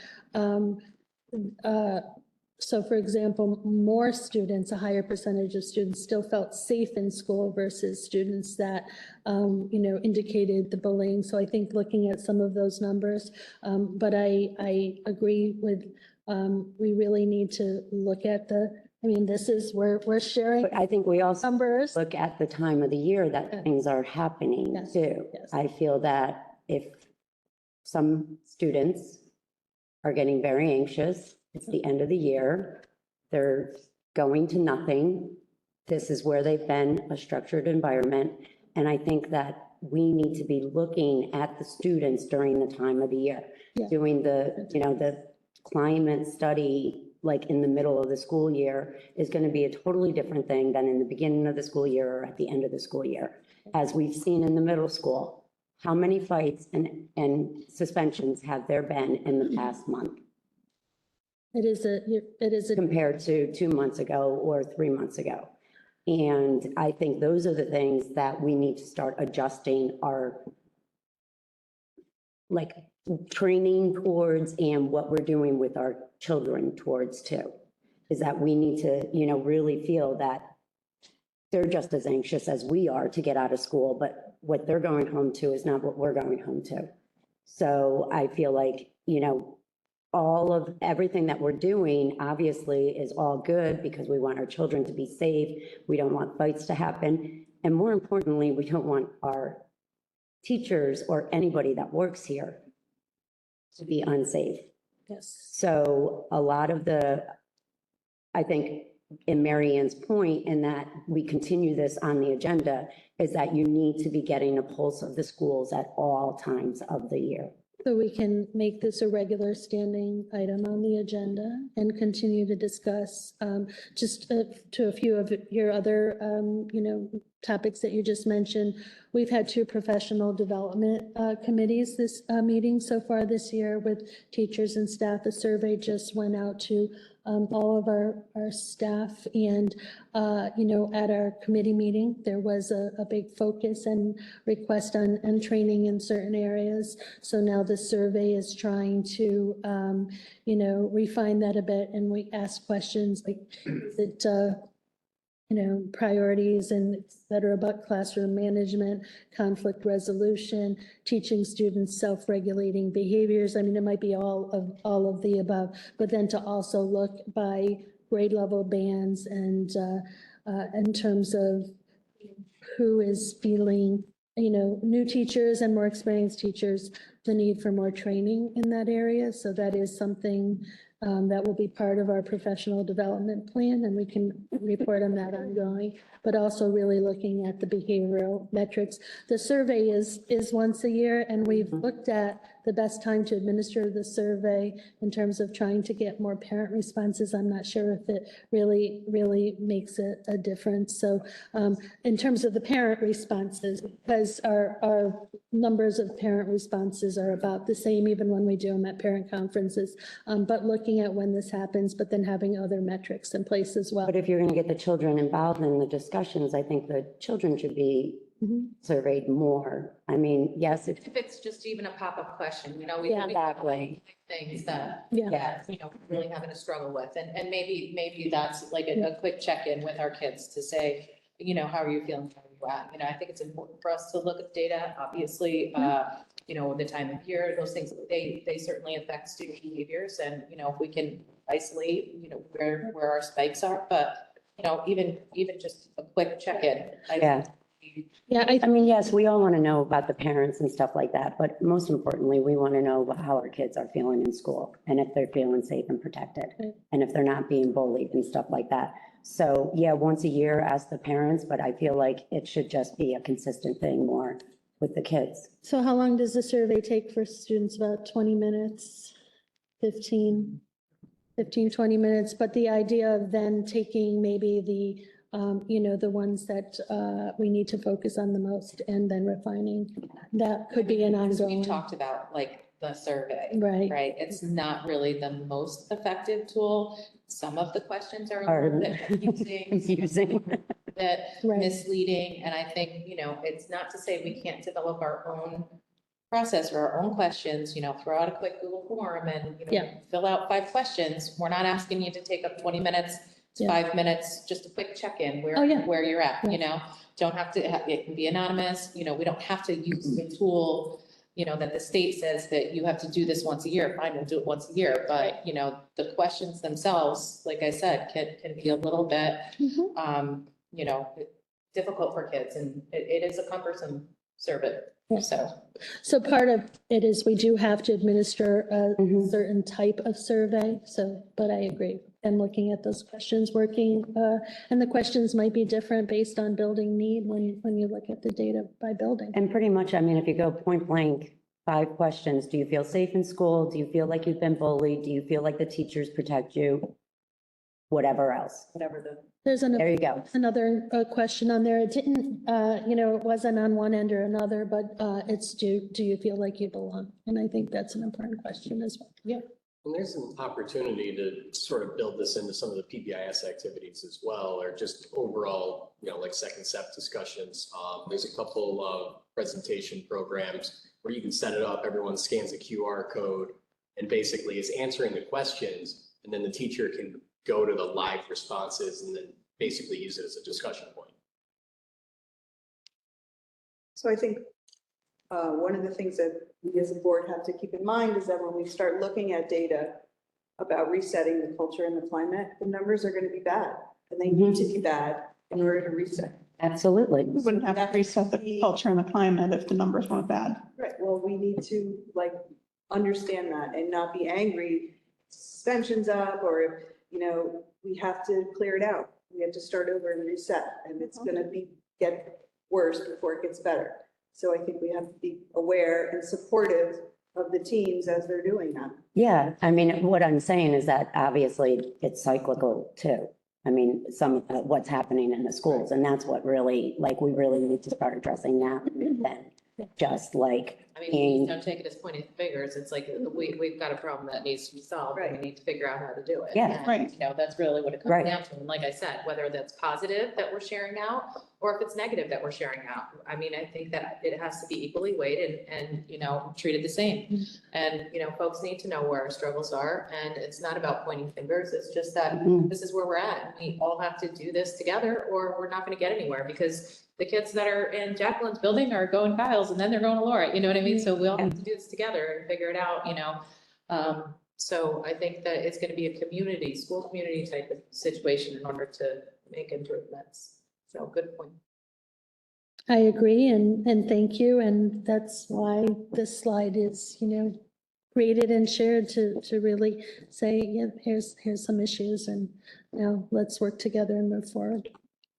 so for example, more students, a higher percentage of students still felt safe in school versus students that, indicated the bullying. So I think looking at some of those numbers, but I agree with, we really need to look at this is where we're sharing. But I think we also numbers. look at the time of the year that things are happening too. Yes. I feel that if some students are getting very anxious, it's the end of the year, they're going to nothing. This is where they've been, a structured environment. And I think that we need to be looking at the students during the time of the year, doing the climate study, like in the middle of the school year, is going to be a totally different thing than in the beginning of the school year or at the end of the school year. As we've seen in the middle school, how many fights and suspensions have there been in the past month? It is a compared to 2 months ago or 3 months ago. And I think those are the things that we need to start adjusting our training towards, and what we're doing with our children towards too, is that we need to, really feel that they're just as anxious as we are to get out of school, but what they're going home to is not what we're going home to. So I feel like, all of everything that we're doing obviously is all good because we want our children to be safe. We don't want fights to happen. And more importantly, we don't want our teachers or anybody that works here to be unsafe. Yes. So a lot of I think in Mary Ann's point, in that we continue this on the agenda, is that you need to be getting a pulse of the schools at all times of the year. So we can make this a regular standing item on the agenda and continue to discuss just to a few of your other, topics that you just mentioned. We've had 2 professional development committees this meeting so far this year with teachers and staff. A survey just went out to all of our staff, and at our committee meeting, there was a big focus and request on training in certain areas. So now the survey is trying to refine that a bit, and we ask questions like, is it priorities and et cetera about classroom management, conflict resolution, teaching students self-regulating behaviors. I mean, it might be all of the above, but then to also look by grade level bands and in terms of who is feeling, new teachers and more experienced teachers, the need for more training in that area. So that is something that will be part of our professional development plan, and we can report on that ongoing, but also really looking at the behavioral metrics. The survey is once a year, and we've looked at the best time to administer the survey in terms of trying to get more parent responses. I'm not sure if it really makes a difference. So in terms of the parent responses, because our numbers of parent responses are about the same, even when we do them at parent conferences, but looking at when this happens, but then having other metrics in place as well. But if you're going to get the children involved in the discussions, I think the children should be surveyed more. I mean, yes, If it's just even a pop-up question, we Yeah, exactly. things that, Yeah. really having a struggle with. And maybe that's like a quick check-in with our kids to say, how are you feeling? How are you at? I think it's important for us to look at data, obviously, the time of year, those things, they certainly affect student behaviors. And, if we can isolate, where our spikes are, but, even just a quick check-in. Yeah, I mean, yes, we all want to know about the parents and stuff like that, but most importantly, we want to know how our kids are feeling in school and if they're feeling safe and protected and if they're not being bullied and stuff like that. So yeah, once a year, ask the parents, but I feel like it should just be a consistent thing more with the kids. So how long does the survey take for students? About 20 minutes, 15, 20 minutes. But the idea of then taking maybe the the ones that we need to focus on the most and then refining, that could be an ongoing. We talked about like the survey. Right. It's not really the most effective tool. Some of the questions are a little bit confusing, that misleading. And I think, it's not to say we can't develop our own process or our own questions, throw out a quick Google form and, fill out 5 questions. We're not asking you to take up 20 minutes. It's 5 minutes, just a quick check-in where you're at, don't have to, it can be anonymous, we don't have to use the tool, that the state says that you have to do this once a year. Fine, we'll do it once a year. But, the questions themselves, like I said, can be a little bit, difficult for kids, and it is a cumbersome survey. So part of it is we do have to administer a certain type of survey. So, but I agree. And looking at those questions, working, and the questions might be different based on building need when you look at the data by building. And pretty much, I mean, if you go point blank, 5 questions. Do you feel safe in school? Do you feel like you've been bullied? Do you feel like the teachers protect you? Whatever else. There's There you go. another question on there. It didn't, it wasn't on one end or another, but it's do you feel like you belong? And I think that's an important question as well. Yeah. And there's an opportunity to sort of build this into some of the PBIS activities as well, or just overall, like second step discussions. There's a couple of presentation programs where you can set it up. Everyone scans a QR code and basically is answering the questions, and then the teacher can go to the live responses and then basically use it as a discussion point. So I think one of the things that we as a board have to keep in mind is that when we start looking at data about resetting the culture and the climate, the numbers are going to be bad. And they need to be bad in order to reset. Absolutely. We wouldn't have to reset the culture and the climate if the numbers weren't bad. Right, well, we need to like understand that and not be angry, suspensions up, or, you know, we have to clear it out. We have to start over and reset, and it's gonna get worse before it gets better. So I think we have to be aware and supportive of the teams as they're doing that. Yeah, I mean, what I'm saying is that obviously it's cyclical too. I mean, some, what's happening in the schools, and that's what really, like, we really need to start addressing that then. Just like I mean, being, don't take it as pointing fingers. It's like, we've got a problem that needs to be solved, and we need to figure out how to do it. Yeah. And, Right. you know, that's really what it comes Right. down to. And like I said, whether that's positive that we're sharing out, or if it's negative that we're sharing out. I mean, I think that it has to be equally weighted and, you know, treated the same. And, you know, folks need to know where our struggles are, and it's not about pointing fingers. It's just that this is where we're at. We all have to do this together, or we're not gonna get anywhere, because the kids that are in Jacqueline's building are going Kyle's, and then they're going to Laura, you know what I mean? So we all have to do this together and figure it out, you know? So I think that it's gonna be a community, school community type of situation in order to make improvements. So good point. I agree, and thank you, and that's why this slide is, you know, created and shared to really say, yeah, here's some issues, and now let's work together and move forward.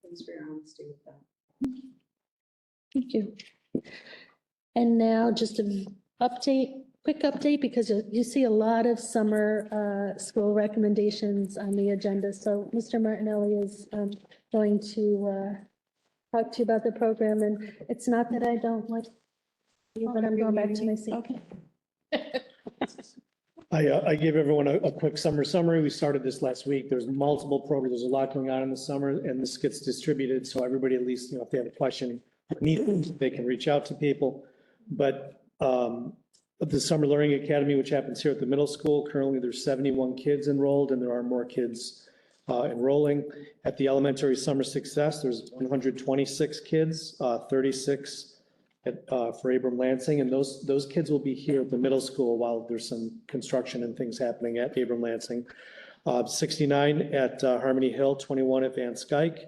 Thanks for your honesty with that. Thank you. And now just an update, quick update, because you see a lot of summer school recommendations on the agenda. So Mr. Martinelli is going to talk to you about the program, and it's not that I don't like you, but I'm going back to my seat. Okay. I gave everyone a quick summer summary. We started this last week. There's multiple programs. There's a lot going on in the summer, and this gets distributed. So everybody, at least, you know, if they have a question, they can reach out to people. But the Summer Learning Academy, which happens here at the middle school, currently there's 71 kids enrolled, and there are more kids enrolling. At the Elementary Summer Success, there's 126 kids, 36 for Abram Lansing, and those kids will be here at the middle school while there's some construction and things happening at Abram Lansing. 69 at Harmony Hill, 21 at Van Skyke.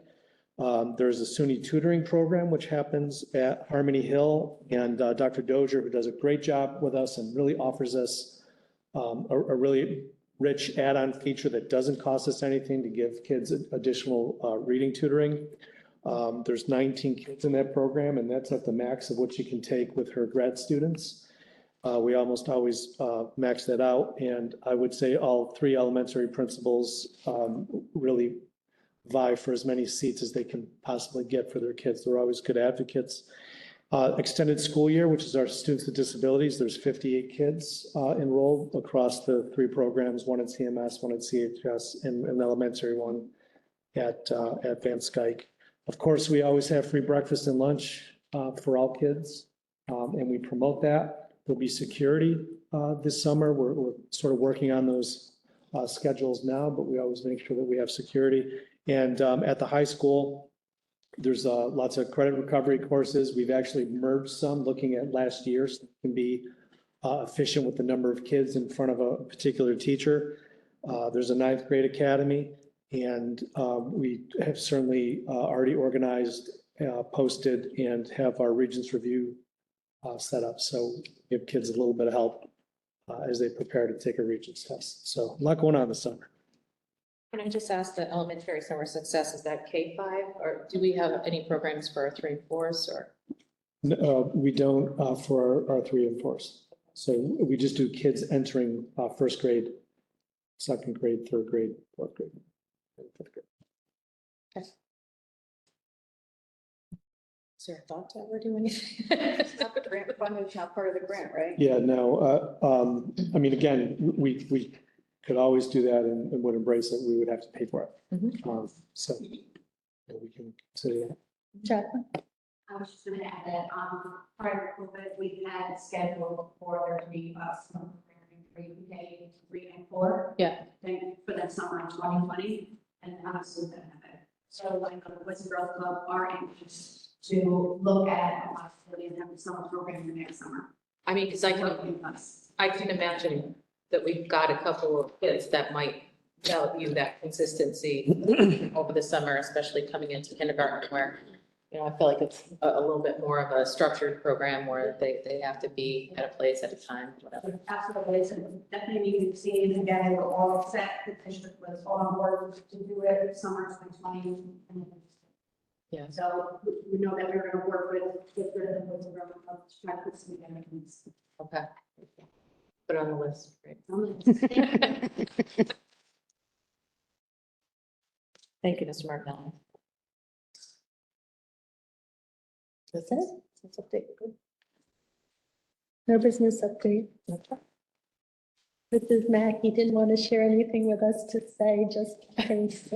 There's a SUNY tutoring program, which happens at Harmony Hill, and Dr. Dozier, who does a great job with us and really offers us a really rich add-on feature that doesn't cost us anything to give kids additional reading tutoring. There's 19 kids in that program, and that's at the max of what she can take with her grad students. We almost always max that out, and I would say all three elementary principals really vie for as many seats as they can possibly get for their kids. They're always good advocates. Extended school year, which is our students with disabilities, there's 58 kids enrolled across the three programs, one at CMS, one at CHS, and an elementary one at Van Skyke. Of course, we always have free breakfast and lunch for all kids, and we promote that. There'll be security this summer. We're sort of working on those schedules now, but we always make sure that we have security. And at the high school, there's lots of credit recovery courses. We've actually merged some, looking at last year, so it can be efficient with the number of kids in front of a particular teacher. There's a ninth grade academy, and we have certainly already organized, posted, and have our Regents Review set up. So give kids a little bit of help as they prepare to take a Regents test. So a lot going on this summer. Can I just ask, the elementary summer success, is that K-5, or do we have any programs for our 3 and 4s, or? We don't for our 3 and 4s. So we just do kids entering first grade, second grade, third grade, fourth grade, and fifth grade. Okay. Is there a thought to ever do anything? It's not the grant fund, it's not part of the grant, right? Yeah, no, I mean, again, we could always do that and would embrace it. We would have to pay for it. So yeah, we can consider that. Jacqueline? I was just gonna add that, prior to COVID, we had scheduled for there to be some preparing 3 and 4. Yeah. Then for that summer of 2020, and obviously that happened. So like the Boys and Girls Club are anxious to look at a possibility of having summer program in the next summer. I mean, because I can imagine that we've got a couple of kids that might value that consistency over the summer, especially coming into kindergarten where, you know, I feel like it's a little bit more of a structured program where they have to be at a place at a time, whatever. Absolutely, so definitely need to see it again, we're all set, the district was all on board to do it summer 2020. Yeah. So we know that we're gonna work with the government to try to put some together. Okay. Put it on the list. Great. Thank you, Mr. Martinelli. That's it? That's update. Good. No business update. Mrs. Mackey didn't want to share anything with us to say, just in case.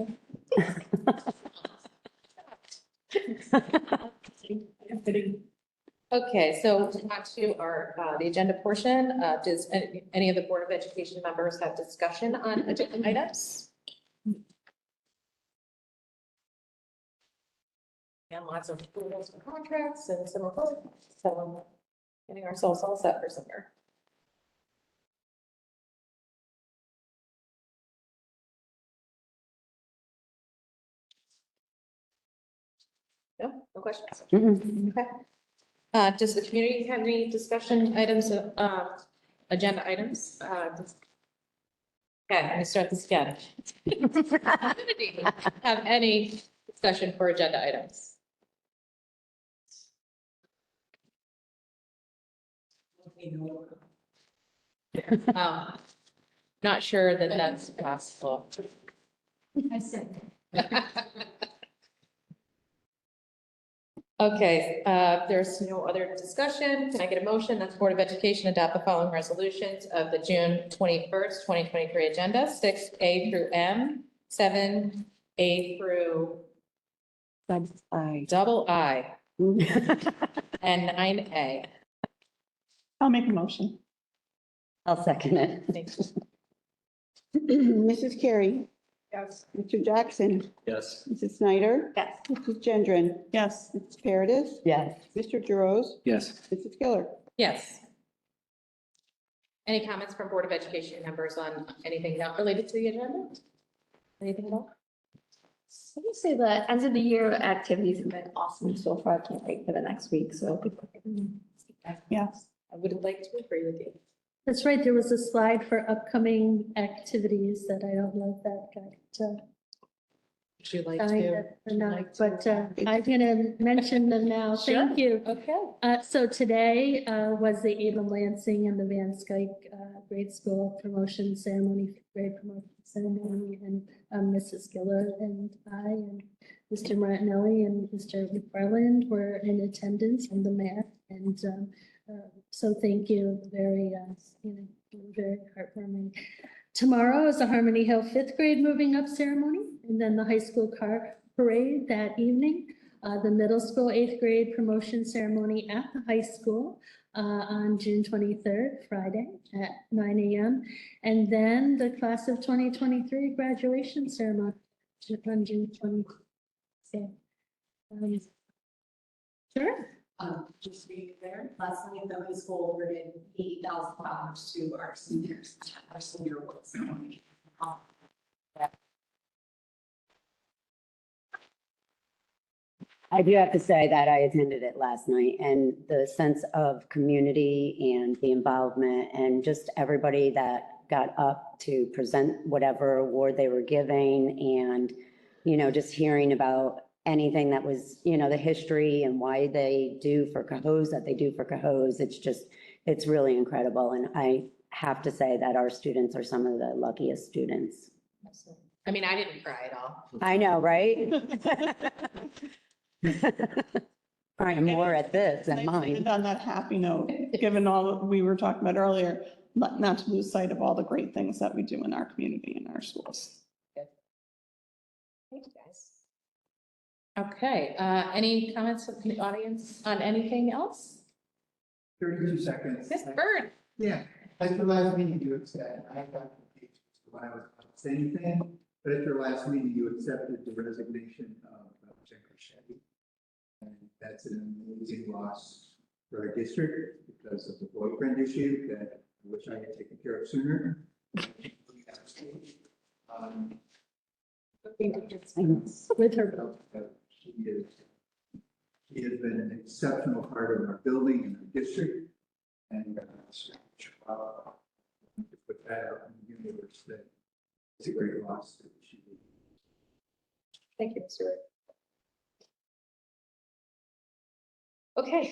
Okay, so on to our, the agenda portion. Does any of the Board of Education members have discussion on agenda items? And lots of approvals for contracts and some reports, so getting ourselves all set for summer. No, no questions? Okay. Does the community have any discussion items, agenda items? Okay, let me start this again. Community have any discussion for agenda items? Not sure that that's possible. I said. Okay, there's no other discussion. Can I get a motion that the Board of Education adopt the following resolutions of the June 21st, 2023 agenda, 6A through M, 7A through double I, and 9A. I'll make a motion. I'll second it. Thank you. Mrs. Carey, Yes. Mr. Jackson, Yes. Mrs. Snyder, Yes. Mrs. Gendron, Yes. Mrs. Paradis, Yes. Mr. Giroux, Yes. Mrs. Giller. Yes. Any comments from Board of Education members on anything not related to the agenda? Anything at all? Let me say that end of the year activities have been awesome so far. I can't wait for the next week, so. Yes. I would like to agree with you. That's right, there was a slide for upcoming activities that I don't know if that got Would you like signed to? up or not, like to- but I'm gonna mention them now. Thank you. Okay. So today was the Ava Lansing and the Van Skyke grade school promotion ceremony, grade promotion ceremony, and Mrs. Giller and I and Mr. Martinelli and Mr. McFarland were in attendance and the math. And so thank you, very, very heartwarming. Tomorrow is the Harmony Hill fifth grade moving up ceremony, and then the high school car parade that evening. The middle school eighth grade promotion ceremony at the high school on June 23rd, Friday at 9 a.m. And then the class of 2023 graduation ceremony on June 20th. Sure. Just being there, last night the high school awarded $80,000 to our seniors, our senior awards. I do have to say that I attended it last night, and the sense of community and the involvement and just everybody that got up to present whatever award they were giving, and, just hearing about anything that was, the history and why they do for Cohoes, that they do for Cohoes. It's really incredible. And I have to say that our students are some of the luckiest students. I mean, I didn't cry at all. I know, right? Crying more at this than And mine. on that happy note, given all that we were talking about earlier, not to lose sight of all the great things that we do in our community and our schools. Thank you, guys. Okay, any comments from the audience on anything else? 32 seconds. Yes, Bird. Yeah, at your last meeting, you accepted, I got confused when I was saying anything, but at your last meeting, you accepted the resignation of Jen Crescetti. And that's an amazing loss for our district because of the boyfriend issue that I wish I had taken care of sooner. With her. She has been an exceptional part of our building and our district. And to put that out in the universe, that it's a great loss that she did. Thank you, Mr. Rick. Okay,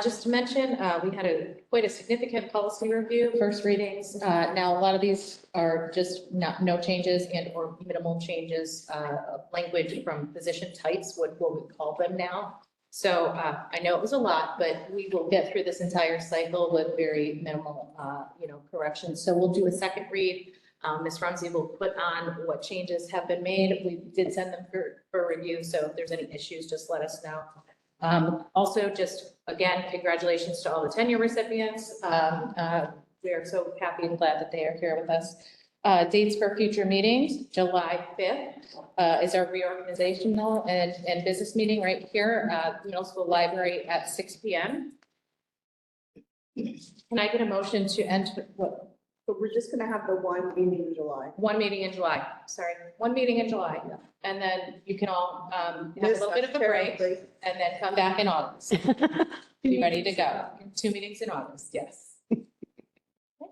just to mention, we had quite a significant policy review, first readings. Now, a lot of these are just no changes and or minimal changes, of language from position types, what we call them now. So I know it was a lot, but we will get through this entire cycle with very minimal, corrections. So we'll do a second read. Ms. Rumsey will put on what changes have been made. We did send them for review, so if there's any issues, just let us know. Also, just again, congratulations to all the tenure recipients. We are so happy and glad that they are here with us. Dates for future meetings, July 5th is our reorganizational and business meeting right here at Middle School Library at 6 p.m. Can I get a motion to enter what? But we're just gonna have the one meeting in July. One meeting in July, sorry, one meeting in July. And then you can all have a little bit of a break and then come back in August. Be ready to go. 2 meetings in August, yes. Thank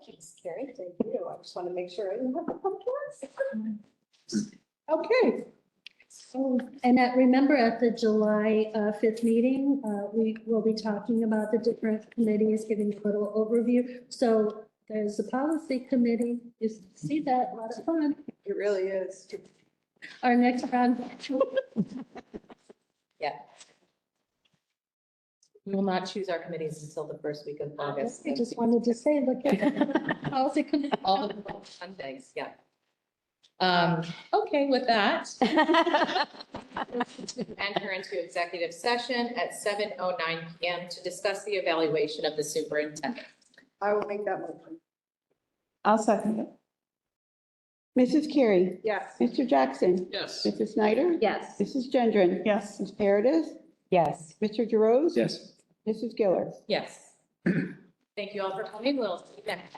you, Ms. Carrie. Thank you. I just want to make sure I didn't have the pumpkins. Okay. So, and remember at the July 5th meeting, we will be talking about the different committees, giving a little overview. So there's a policy committee. You see that, a lot of fun. It really is. Our next round. Yeah. We will not choose our committees until the first week of August. I just wanted to say, look at the policy committee. All the fun things, yeah. Okay, with that. Enter into executive session at 7:09 p.m. to discuss the evaluation of the superintendent. I will make that motion. I'll second it. Mrs. Carey? Yes. Mr. Jackson? Yes. Mrs. Snyder? Yes. Mrs. Gendron? Yes. Ms. Paredes? Yes. Mr. Gerose? Yes. Mrs. Giller? Yes. Thank you all for coming. We'll see you next.